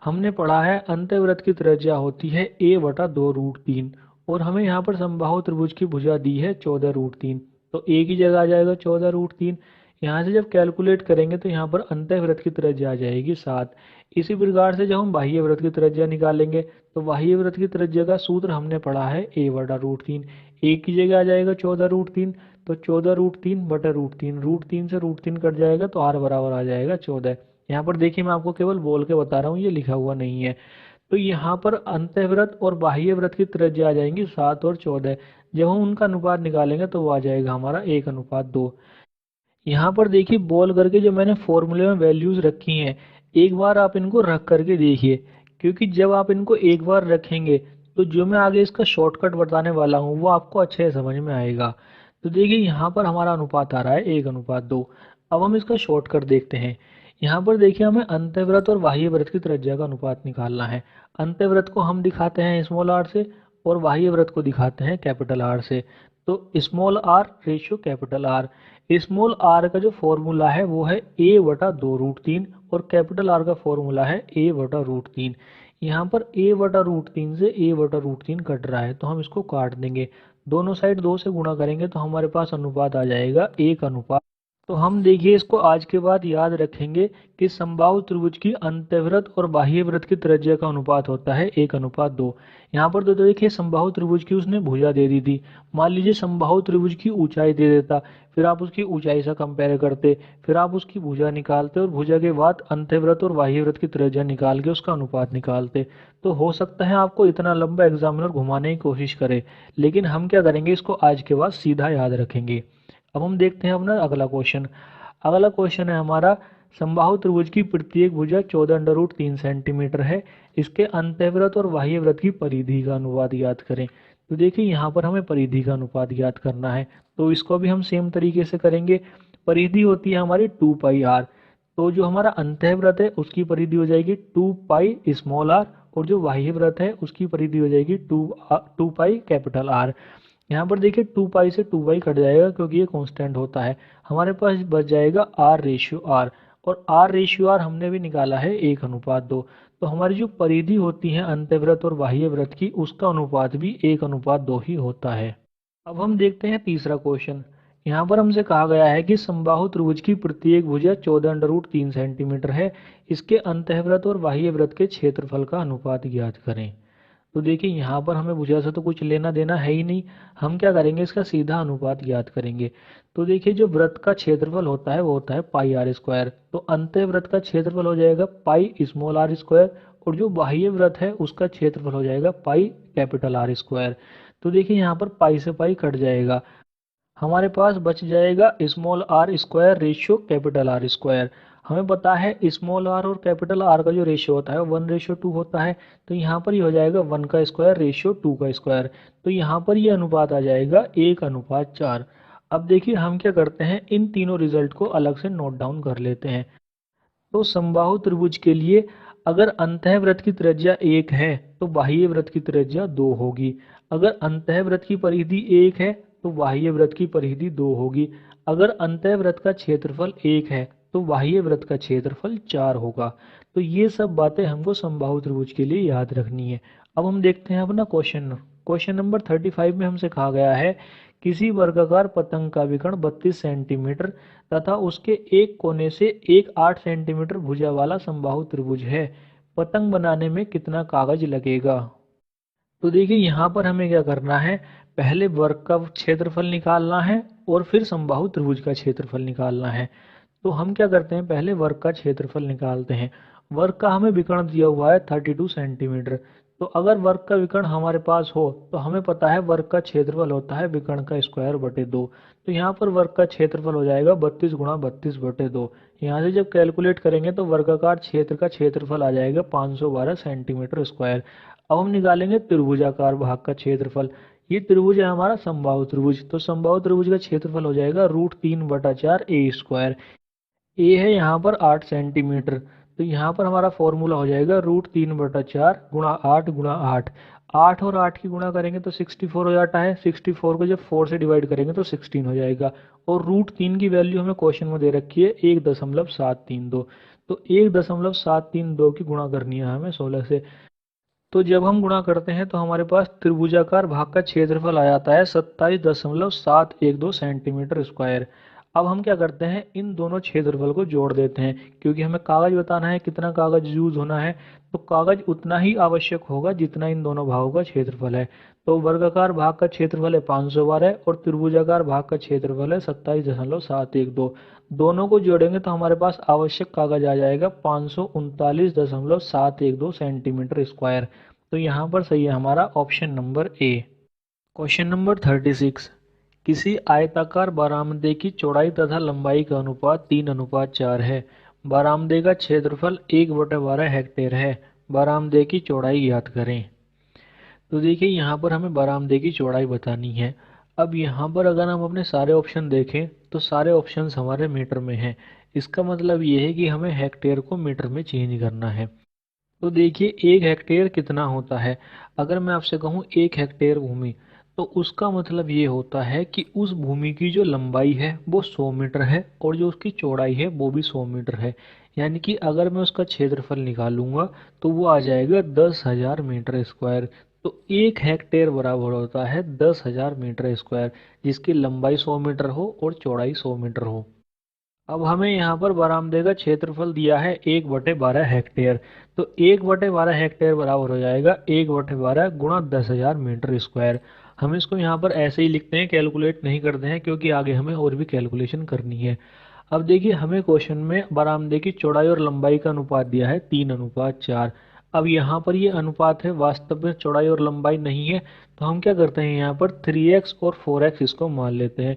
हमने पढ़ा है अंतःवृत्त की त्रिज्या होती है a/2√3, और हमें यहाँ पर समबाहु त्रिभुज की भुजा दी है 14√3, तो a की जगह आ जाएगा 14√3। यहाँ से जब कैलकुलेट करेंगे तो यहाँ पर अंतःवृत्त की त्रिज्या आ जाएगी 7। इसी प्रकार से जब हम बाह्य वृत्त की त्रिज्या निकालेंगे तो बाह्य वृत्त की त्रिज्या का सूत्र हमने पढ़ा है a/√3। a की जगह आ जाएगा 14√3, तो 14√3/√3, √3 से √3 कट जाएगा तो r बराबर आ जाएगा 14। यहाँ पर देखिए मैं आपको केवल बोल के बता रहा हूँ, ये लिखा हुआ नहीं है। तो यहाँ पर अंतःवृत्त और बाह्य वृत्त की त्रिज्या आ जाएंगी 7 और 14। जब हम उनका अनुपात निकालेंगे तो वो आ जाएगा हमारा 1:2। यहाँ पर देखिए बोल करके जो मैंने फॉर्मूले में वैल्यूज रखी हैं, एक बार आप इनको रख करके देखिए, क्योंकि जब आप इनको एक बार रखेंगे तो जो मैं आगे इसका शॉर्टकट बताने वाला हूँ वो आपको अच्छे से समझ में आएगा। तो देखिए यहाँ पर हमारा अनुपात आ रहा है 1:2। अब हम इसका शॉर्टकट देखते हैं। यहाँ पर देखिए हमें अंतःवृत्त और बाह्य वृत्त की त्रिज्या का अनुपात निकालना है। अंतःवृत्त को हम दिखाते हैं स्मॉल r से, और बाह्य वृत्त को दिखाते हैं कैपिटल R से। तो small r ratio capital R। Small r का जो फॉर्मूला है वो है a/2√3, और कैपिटल R का फॉर्मूला है a/√3। यहाँ पर a/√3 से a/√3 कट रहा है तो हम इसको काट देंगे। दोनों साइड 2 से गुणा करेंगे तो हमारे पास अनुपात आ जाएगा 1:। तो हम देखिए इसको आज के बाद याद रखेंगे कि समबाहु त्रिभुज की अंतःवृत्त और बाह्य वृत्त की त्रिज्या का अनुपात होता है 1:2। यहाँ पर तो देखिए समबाहु त्रिभुज की उसने भुजा दे दी थी। मान लीजिए समबाहु त्रिभुज की ऊंचाई दे देता, फिर आप उसकी ऊंचाई से कंपेयर करते, फिर आप उसकी भुजा निकालते और भुजा के बाद अंतःवृत्त और बाह्य वृत्त की त्रिज्या निकाल के उसका अनुपात निकालते। तो हो सकता है आपको इतना लंबा एग्जामिनर घुमाने की कोशिश करे, लेकिन हम क्या करेंगे, इसको आज के बाद सीधा याद रखेंगे। अब हम देखते हैं अपना अगला क्वेश्चन। अगला क्वेश्चन है हमारा, समबाहु त्रिभुज की प्रत्येक भुजा 14√3 सेंटीमीटर है, इसके अंतःवृत्त और बाह्य वृत्त की परिधि का अनुपात ज्ञात करें। तो देखिए यहाँ पर हमें परिधि का अनुपात ज्ञात करना है, तो इसको भी हम सेम तरीके से करेंगे। परिधि होती है हमारी 2πr, तो जो हमारा अंतःवृत्त है उसकी परिधि हो जाएगी 2π और जो बाह्य वृत्त है उसकी परिधि हो जाएगी 2π यहाँ पर देखिए 2π से 2π कट जाएगा क्योंकि ये कांस्टेंट होता है। हमारे पास बच जाएगा r/r, और r/r हमने भी निकाला है 1:2। तो हमारी जो परिधि होती है अंतःवृत्त और बाह्य वृत्त की, उसका अनुपात भी 1:2 ही होता है। अब हम देखते हैं तीसरा क्वेश्चन। यहाँ पर हमसे कहा गया है कि समबाहु त्रिभुज की प्रत्येक भुजा 14√3 सेंटीमीटर है, इसके अंतःवृत्त और बाह्य वृत्त के क्षेत्रफल का अनुपात ज्ञात करें। तो देखिए यहाँ पर हमें भुजा से तो कुछ लेना देना है ही नहीं, हम क्या करेंगे, इसका सीधा अनुपात ज्ञात करेंगे। तो देखिए जो वृत्त का क्षेत्रफल होता है वो होता है πr², तो अंतःवृत्त का क्षेत्रफल हो जाएगा πr², और जो बाह्य वृत्त है उसका क्षेत्रफल हो जाएगा πR²। तो देखिए यहाँ पर पाई से पाई कट जाएगा, हमारे पास बच जाएगा r² रेशियो कैपिटल R²। हमें पता है स्मॉल r और कैपिटल R का जो रेशियो होता है 1:2 होता है, तो यहाँ पर ये हो जाएगा 1 का स्क्वायर रेशियो 2 का स्क्वायर। तो यहाँ पर ये अनुपात आ जाएगा 1:4। अब देखिए हम क्या करते हैं, इन तीनों रिजल्ट को अलग से नोट डाउन कर लेते हैं। तो समबाहु त्रिभुज के लिए अगर अंतःवृत्त की त्रिज्या 1 है तो बाह्य वृत्त की त्रिज्या 2 होगी। अगर अंतःवृत्त की परिधि 1 है तो बाह्य वृत्त की परिधि 2 होगी। अगर अंतःवृत्त का क्षेत्रफल 1 है तो बाह्य वृत्त का क्षेत्रफल 4 होगा। तो ये सब बातें हमको समबाहु त्रिभुज के लिए याद रखनी है। अब हम देखते हैं अपना क्वेश्चन नंबर 35 में हमसे कहा गया है किसी वर्गाकार पतंग का विकर्ण 32 सेंटीमीटर तथा उसके एक कोने से एक 8 सेंटीमीटर भुजा वाला समबाहु त्रिभुज है। पतंग बनाने में कितना कागज लगेगा? तो देखिए यहाँ पर हमें क्या करना है, पहले वर्ग का क्षेत्रफल निकालना है और फिर समबाहु त्रिभुज का क्षेत्रफल निकालना है। तो हम क्या करते हैं, पहले वर्ग का क्षेत्रफल निकालते हैं। वर्ग का हमें विकर्ण दिया हुआ है 32 सेंटीमीटर। तो अगर वर्ग का विकर्ण हमारे पास हो तो हमें पता है वर्ग का क्षेत्रफल होता है विकर्ण का स्क्वायर बटे 2। तो यहाँ पर वर्ग का क्षेत्रफल हो जाएगा 32 गुणा 32 बटे 2। यहाँ से जब कैलकुलेट करेंगे तो वर्गाकार क्षेत्र का क्षेत्रफल आ जाएगा 512 सेंटीमीटर स्क्वायर। अब हम निकालेंगे त्रिभुजाकार भाग का क्षेत्रफल। ये त्रिभुज है हमारा समबाहु त्रिभुज, तो समबाहु त्रिभुज का क्षेत्रफल हो जाएगा √3/4 ए स्क्वायर। ए है यहाँ पर 8 सेंटीमीटर, तो यहाँ पर हमारा फॉर्मूला हो जाएगा √3/4 गुणा 8 गुणा 8। 8 और 8 की गुणा करेंगे तो 64 हो जाता है। 64 को जब 4 से डिवाइड करेंगे तो 16 हो जाएगा। और √3 की वैल्यू हमें क्वेश्चन में दे रखी है 1.732। तो 1.732 की गुणा करनी है हमें 16 से। तो जब हम गुणा करते हैं तो हमारे पास त्रिभुजाकार भाग का क्षेत्रफल आ जाता है 27.712 सेंटीमीटर स्क्वायर। अब हम क्या करते हैं, इन दोनों क्षेत्रफल को जोड़ देते हैं क्योंकि हमें कागज बताना है कितना कागज यूज होना है। तो कागज उतना ही आवश्यक होगा जितना इन दोनों भागों का क्षेत्रफल है। तो वर्गाकार भाग का क्षेत्रफल है 512 और त्रिभुजाकार भाग का क्षेत्रफल है 27.712। दोनों को जोड़ेंगे तो हमारे पास आवश्यक कागज आ जाएगा 539.712 सेंटीमीटर स्क्वायर। तो यहाँ पर सही है हमारा option number A. Question number 36, किसी आयताकार बरामदे की चौड़ाई तथा लंबाई का अनुपात 3:4 है। बरामदे का क्षेत्रफल 1/12 हेक्टेयर है। बरामदे की चौड़ाई ज्ञात करें। तो देखिए यहाँ पर हमें बरामदे की चौड़ाई बतानी है। अब यहाँ पर अगर हम अपने सारे ऑप्शन देखें तो सारे ऑप्शंस हमारे मीटर में हैं। इसका मतलब ये है कि हमें हेक्टेयर को मीटर में चेंज करना है। तो देखिए 1 हेक्टेयर कितना होता है। अगर मैं आपसे कहूँ 1 हेक्टेयर भूमि, तो उसका मतलब ये होता है कि उस भूमि की जो लंबाई है वो 100 मीटर है और जो उसकी चौड़ाई है वो भी 100 मीटर है। यानी कि अगर मैं उसका क्षेत्रफल निकालूंगा तो वो आ जाएगा 10,000 मीटर स्क्वायर। तो 1 हेक्टेयर बराबर होता है 10,000 मीटर स्क्वायर, जिसकी लंबाई 100 मीटर हो और चौड़ाई 100 मीटर हो। अब हमें यहाँ पर बरामदे का क्षेत्रफल दिया है 1/12 हेक्टेयर। तो 1/12 हेक्टेयर बराबर हो जाएगा 1/12 गुणा 10,000 मीटर स्क्वायर। हम इसको यहाँ पर ऐसे ही लिखते हैं, कैलकुलेट नहीं करते हैं क्योंकि आगे हमें और भी कैलकुलेशन करनी है। अब देखिए हमें क्वेश्चन में बरामदे की चौड़ाई और लंबाई का अनुपात दिया है 3:4। अब यहाँ पर ये अनुपात है, वास्तव में चौड़ाई और लंबाई नहीं है। तो हम क्या करते हैं, यहाँ पर 3x और 4x इसको मान लेते हैं।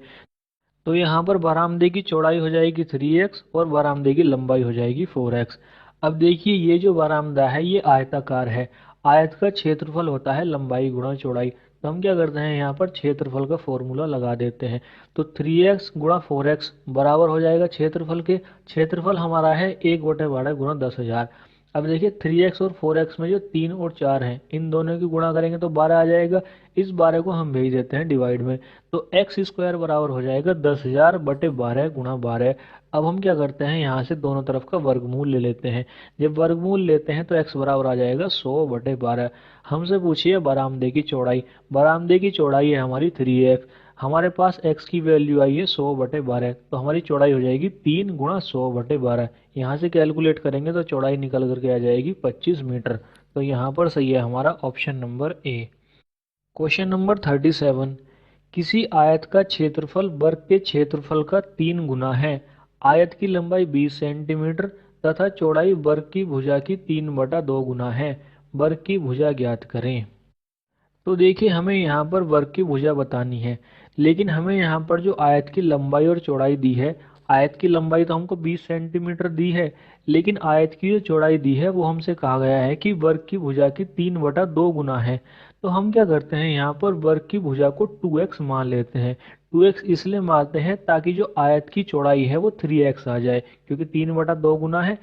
तो यहाँ पर बरामदे की चौड़ाई हो जाएगी 3x और बरामदे की लंबाई हो जाएगी 4x। अब देखिए ये जो बरामदा है ये आयताकार है। आयत का क्षेत्रफल होता है लंबाई गुणा चौड़ाई। तो हम क्या करते हैं, यहाँ पर क्षेत्रफल का फॉर्मूला लगा देते हैं। तो 3x गुणा 4x बराबर हो जाएगा क्षेत्रफल के। क्षेत्रफल हमारा है 1/12 गुणा 10,000। अब देखिए 3x और 4x में जो 3 और 4 हैं इन दोनों की गुणा करेंगे तो 12 आ जाएगा। इस 12 को हम भेज देते हैं डिवाइड में। तो एक्स स्क्वायर बराबर हो जाएगा 10,000 बटे 12 गुणा 12। अब हम क्या करते हैं, यहाँ से दोनों तरफ का वर्गमूल ले लेते हैं। जब वर्गमूल लेते हैं तो एक्स बराबर आ जाएगा 100 बटे 12। हमसे पूछिए बरामदे की चौड़ाई। बरामदे की चौड़ाई है हमारी 3x। हमारे पास x की वैल्यू आई है 100 बटे 12, तो हमारी चौड़ाई हो जाएगी 3 गुणा 100 बटे 12। यहाँ से कैलकुलेट करेंगे तो चौड़ाई निकल करके आ जाएगी 25 मीटर। तो यहाँ पर सही है हमारा option number A. Question number 37, किसी आयत का क्षेत्रफल वर्ग के क्षेत्रफल का 3 गुना है। आयत की लंबाई 20 सेंटीमीटर तथा चौड़ाई वर्ग की भुजा की 3/2 गुना है। वर्ग की भुजा ज्ञात करें। तो देखिए हमें यहाँ पर वर्ग की भुजा बतानी है, लेकिन हमें यहाँ पर जो आयत की लंबाई और चौड़ाई दी है, आयत की लंबाई तो हमको 20 सेंटीमीटर दी है, लेकिन आयत की जो चौड़ाई दी है वो हमसे कहा गया है कि वर्ग की भुजा की 3/2 गुना है। तो हम क्या करते हैं, यहाँ पर वर्ग की भुजा को 2x मान लेते हैं। 2x इसलिए मानते हैं ताकि जो आयत की चौड़ाई है वो 3x आ जाए, क्योंकि 3/2 गुना है।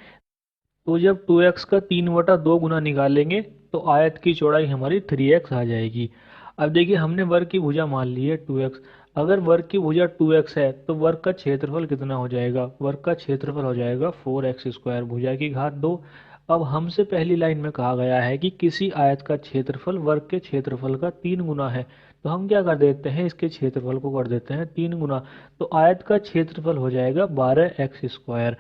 तो जब 2x का 3/2 गुना निकालेंगे तो आयत की चौड़ाई हमारी 3x आ जाएगी। अब देखिए हमने वर्ग की भुजा मान ली है 2x। अगर वर्ग की भुजा 2x है तो वर्ग का क्षेत्रफल कितना हो जाएगा? वर्ग का क्षेत्रफल हो जाएगा 4x², भुजा की घात 2। अब हमसे पहली लाइन में कहा गया है कि किसी आयत का क्षेत्रफल वर्ग के क्षेत्रफल का 3 गुना है, तो हम क्या कर देते हैं, इसके क्षेत्रफल को कर देते हैं 3 गुना। तो आयत का क्षेत्रफल हो जाएगा 12x²।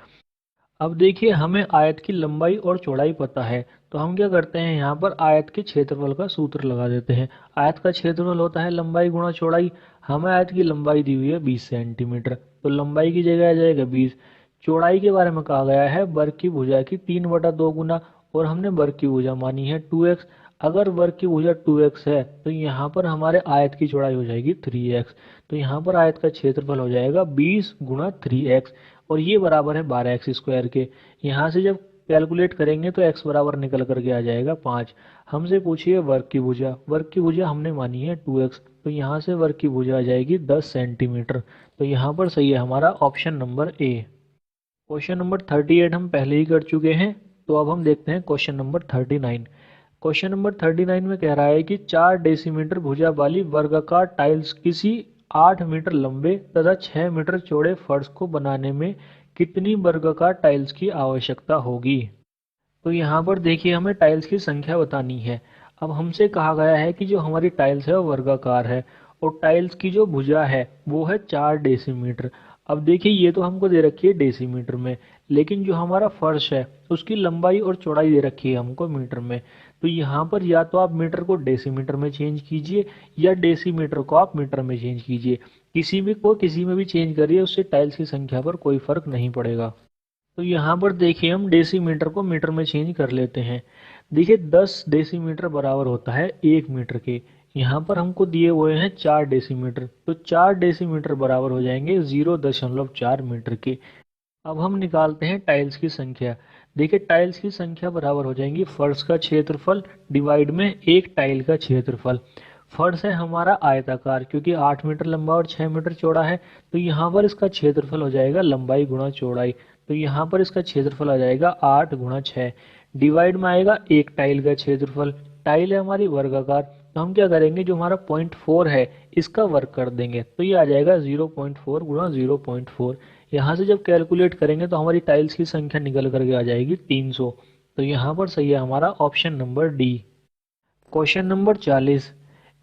अब देखिए हमें आयत की लंबाई और चौड़ाई पता है, तो हम क्या करते हैं, यहाँ पर आयत के क्षेत्रफल का सूत्र लगा देते हैं। आयत का क्षेत्रफल होता है लंबाई गुणा चौड़ाई। हमें आयत की लंबाई दी हुई है 20 सेंटीमीटर, तो लंबाई की जगह आ जाएगा 20। चौड़ाई के बारे में कहा गया है वर्ग की भुजा की 3/2 गुना, और हमने वर्ग की भुजा मानी है 2x। अगर वर्ग की भुजा 2x है तो यहाँ पर हमारे आयत की चौड़ाई हो जाएगी 3x। तो यहाँ पर आयत का क्षेत्रफल हो जाएगा 20 गुणा 3x, और ये बराबर है 12x² के। यहाँ से जब कैलकुलेट करेंगे तो x बराबर निकल करके आ जाएगा 5। हमसे पूछिए वर्ग की भुजा। वर्ग की भुजा हमने मानी है 2x, तो यहाँ से वर्ग की भुजा आ जाएगी 10 सेंटीमीटर। तो यहाँ पर सही है हमारा option number A. Question number 38 हम पहले ही कर चुके हैं, तो अब हम देखते हैं क्वेश्चन नंबर 39। क्वेश्चन नंबर 39 में कह रहा है कि 4 डेसीमीटर भुजा वाली वर्गाकार टाइल्स किसी 8 मीटर लंबे तथा 6 मीटर चौड़े फर्श को बनाने में कितनी वर्गाकार टाइल्स की आवश्यकता होगी? तो यहाँ पर देखिए हमें टाइल्स की संख्या बतानी है। अब हमसे कहा गया है कि जो हमारी टाइल्स है वो वर्गाकार है, और टाइल्स की जो भुजा है वो है 4 डेसीमीटर। अब देखिए ये तो हमको दे रखी है डेसीमीटर में, लेकिन जो हमारा फर्श है उसकी लंबाई और चौड़ाई दे रखी है हमको मीटर में। तो यहाँ पर या तो आप मीटर को डेसीमीटर में चेंज कीजिए, या डेसीमीटर को आप मीटर में चेंज कीजिए। किसी भी को किसी में भी चेंज करिए, उससे टाइल्स की संख्या पर कोई फर्क नहीं पड़ेगा। तो यहाँ पर देखिए हम डेसीमीटर को मीटर में चेंज कर लेते हैं। देखिए 10 डेसीमीटर बराबर होता है 1 मीटर के। यहाँ पर हमको दिए हुए हैं 4 डेसीमीटर, तो 4 डेसीमीटर बराबर हो जाएंगे 0.4 मीटर के। अब हम निकालते हैं टाइल्स की संख्या। देखिए टाइल्स की संख्या बराबर हो जाएंगी फर्श का क्षेत्रफल डिवाइड में एक टाइल का क्षेत्रफल। फर्श है हमारा आयताकार, क्योंकि 8 मीटर लंबा और 6 मीटर चौड़ा है, तो यहाँ पर इसका क्षेत्रफल हो जाएगा लंबाई गुणा चौड़ाई। तो यहाँ पर इसका क्षेत्रफल आ जाएगा 8 गुणा 6, डिवाइड में आएगा एक टाइल का क्षेत्रफल। टाइल है हमारी वर्गाकार, तो हम क्या करेंगे, जो हमारा 0.4 है इसका वर्ग कर देंगे, तो ये आ जाएगा 0.4 गुणा 0.4। यहाँ से जब कैलकुलेट करेंगे तो हमारी टाइल्स की संख्या निकल करके आ जाएगी 300। तो यहाँ पर सही है हमारा option number D. Question number 40।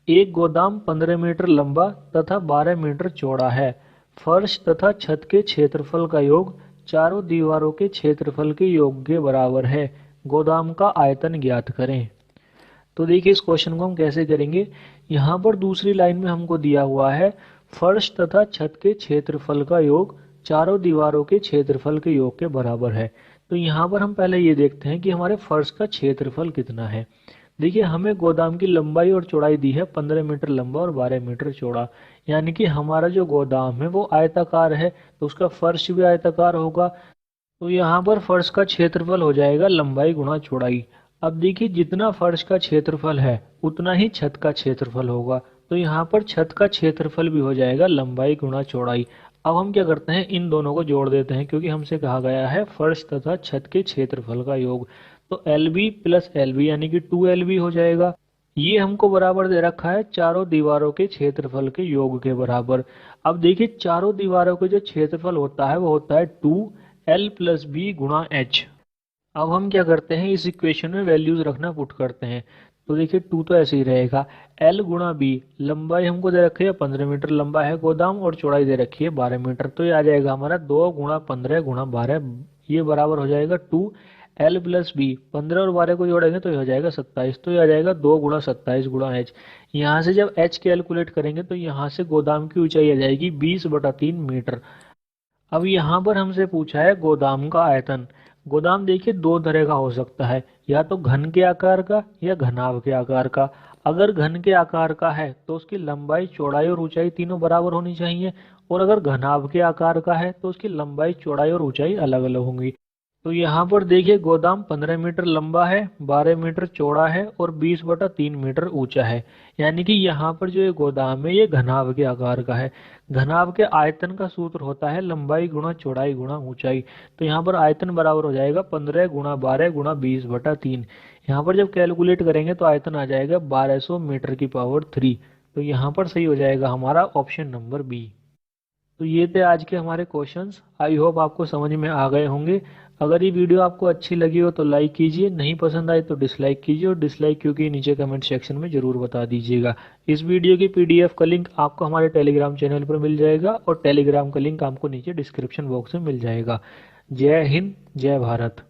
एक गोदाम 15 मीटर लंबा तथा 12 मीटर चौड़ा है। फर्श तथा छत के क्षेत्रफल का योग चारों दीवारों के क्षेत्रफल के योग के बराबर है। गोदाम का आयतन ज्ञात करें। तो देखिए इस क्वेश्चन को हम कैसे करेंगे। यहाँ पर दूसरी लाइन में हमको दिया हुआ है फर्श तथा छत के क्षेत्रफल का योग चारों दीवारों के क्षेत्रफल के योग के बराबर है। तो यहाँ पर हम पहले ये देखते हैं कि हमारे फर्श का क्षेत्रफल कितना है। देखिए हमें गोदाम की लंबाई और चौड़ाई दी है 15 मीटर लंबा और 12 मीटर चौड़ा, यानी कि हमारा जो गोदाम है वो आयताकार है, तो उसका फर्श भी आयताकार होगा। तो यहाँ पर फर्श का क्षेत्रफल हो जाएगा लंबाई गुणा चौड़ाई। अब देखिए जितना फर्श का क्षेत्रफल है उतना ही छत का क्षेत्रफल होगा, तो यहाँ पर छत का क्षेत्रफल भी हो जाएगा लंबाई गुणा चौड़ाई। अब हम क्या करते हैं, इन दोनों को जोड़ देते हैं, क्योंकि हमसे कहा गया है फर्श तथा छत के क्षेत्रफल का योग। तो LB प्लस LB यानी कि 2LB हो जाएगा। ये हमको बराबर दे रखा है चारों दीवारों के क्षेत्रफल के योग के बराबर। अब देखिए चारों दीवारों के जो क्षेत्रफल होता है वो होता है 2L प्लस बी गुणा H। अब हम क्या करते हैं, इस इक्वेशन में वैल्यूज रखना पुट करते हैं। तो देखिए 2 तो ऐसे ही रहेगा, L गुणा बी। लंबाई हमको दे रखी है 15 मीटर लंबा है गोदाम, और चौड़ाई दे रखी है 12 मीटर, तो ये आ जाएगा हमारा 2 गुणा 15 गुणा 12। ये बराबर हो जाएगा 2L प्लस बी। 15 और 12 को जोड़ेंगे तो ये हो जाएगा 27, तो ये आ जाएगा 2 गुणा 27 गुणा H। यहाँ से जब H कैलकुलेट करेंगे तो यहाँ से गोदाम की ऊंचाई आ जाएगी 20/3 मीटर। अब यहाँ पर हमसे पूछा है गोदाम का आयतन। गोदाम देखिए दो तरह का हो सकता है, या तो घन के आकार का या घनाभ के आकार का। अगर घन के आकार का है तो उसकी लंबाई चौड़ाई और ऊंचाई तीनों बराबर होनी चाहिए, और अगर घनाभ के आकार का है तो उसकी लंबाई चौड़ाई और ऊंचाई अलग अलग होंगी। तो यहाँ पर देखिए गोदाम 15 मीटर लंबा है, 12 मीटर चौड़ा है और 20/3 मीटर ऊंचा है। यानी कि यहाँ पर जो ये गोदाम है ये घनाभ के आकार का है। घनाभ के आयतन का सूत्र होता है लंबाई गुणा चौड़ाई गुणा ऊंचाई। तो यहाँ पर आयतन बराबर हो जाएगा 15 गुणा 12 गुणा 20/3। यहाँ पर जब कैलकुलेट करेंगे तो आयतन आ जाएगा 1200 मीटर की पावर 3। तो यहाँ पर सही हो जाएगा हमारा ऑप्शन नंबर बी। तो ये थे आज के हमारे क्वेश्चंस। आई होप आपको समझ में आ गए होंगे। अगर ये वीडियो आपको अच्छी लगी हो तो लाइक कीजिए, नहीं पसंद आए तो डिसलाइक कीजिए, और डिसलाइक क्योंकि नीचे कमेंट सेक्शन में ज़रूर बता दीजिएगा। इस वीडियो की पीडीएफ का लिंक आपको हमारे टेलीग्राम चैनल पर मिल जाएगा और टेलीग्राम का लिंक आपको नीचे डिस्क्रिप्शन बॉक्स में मिल जाएगा। जय हिंद, जय भारत।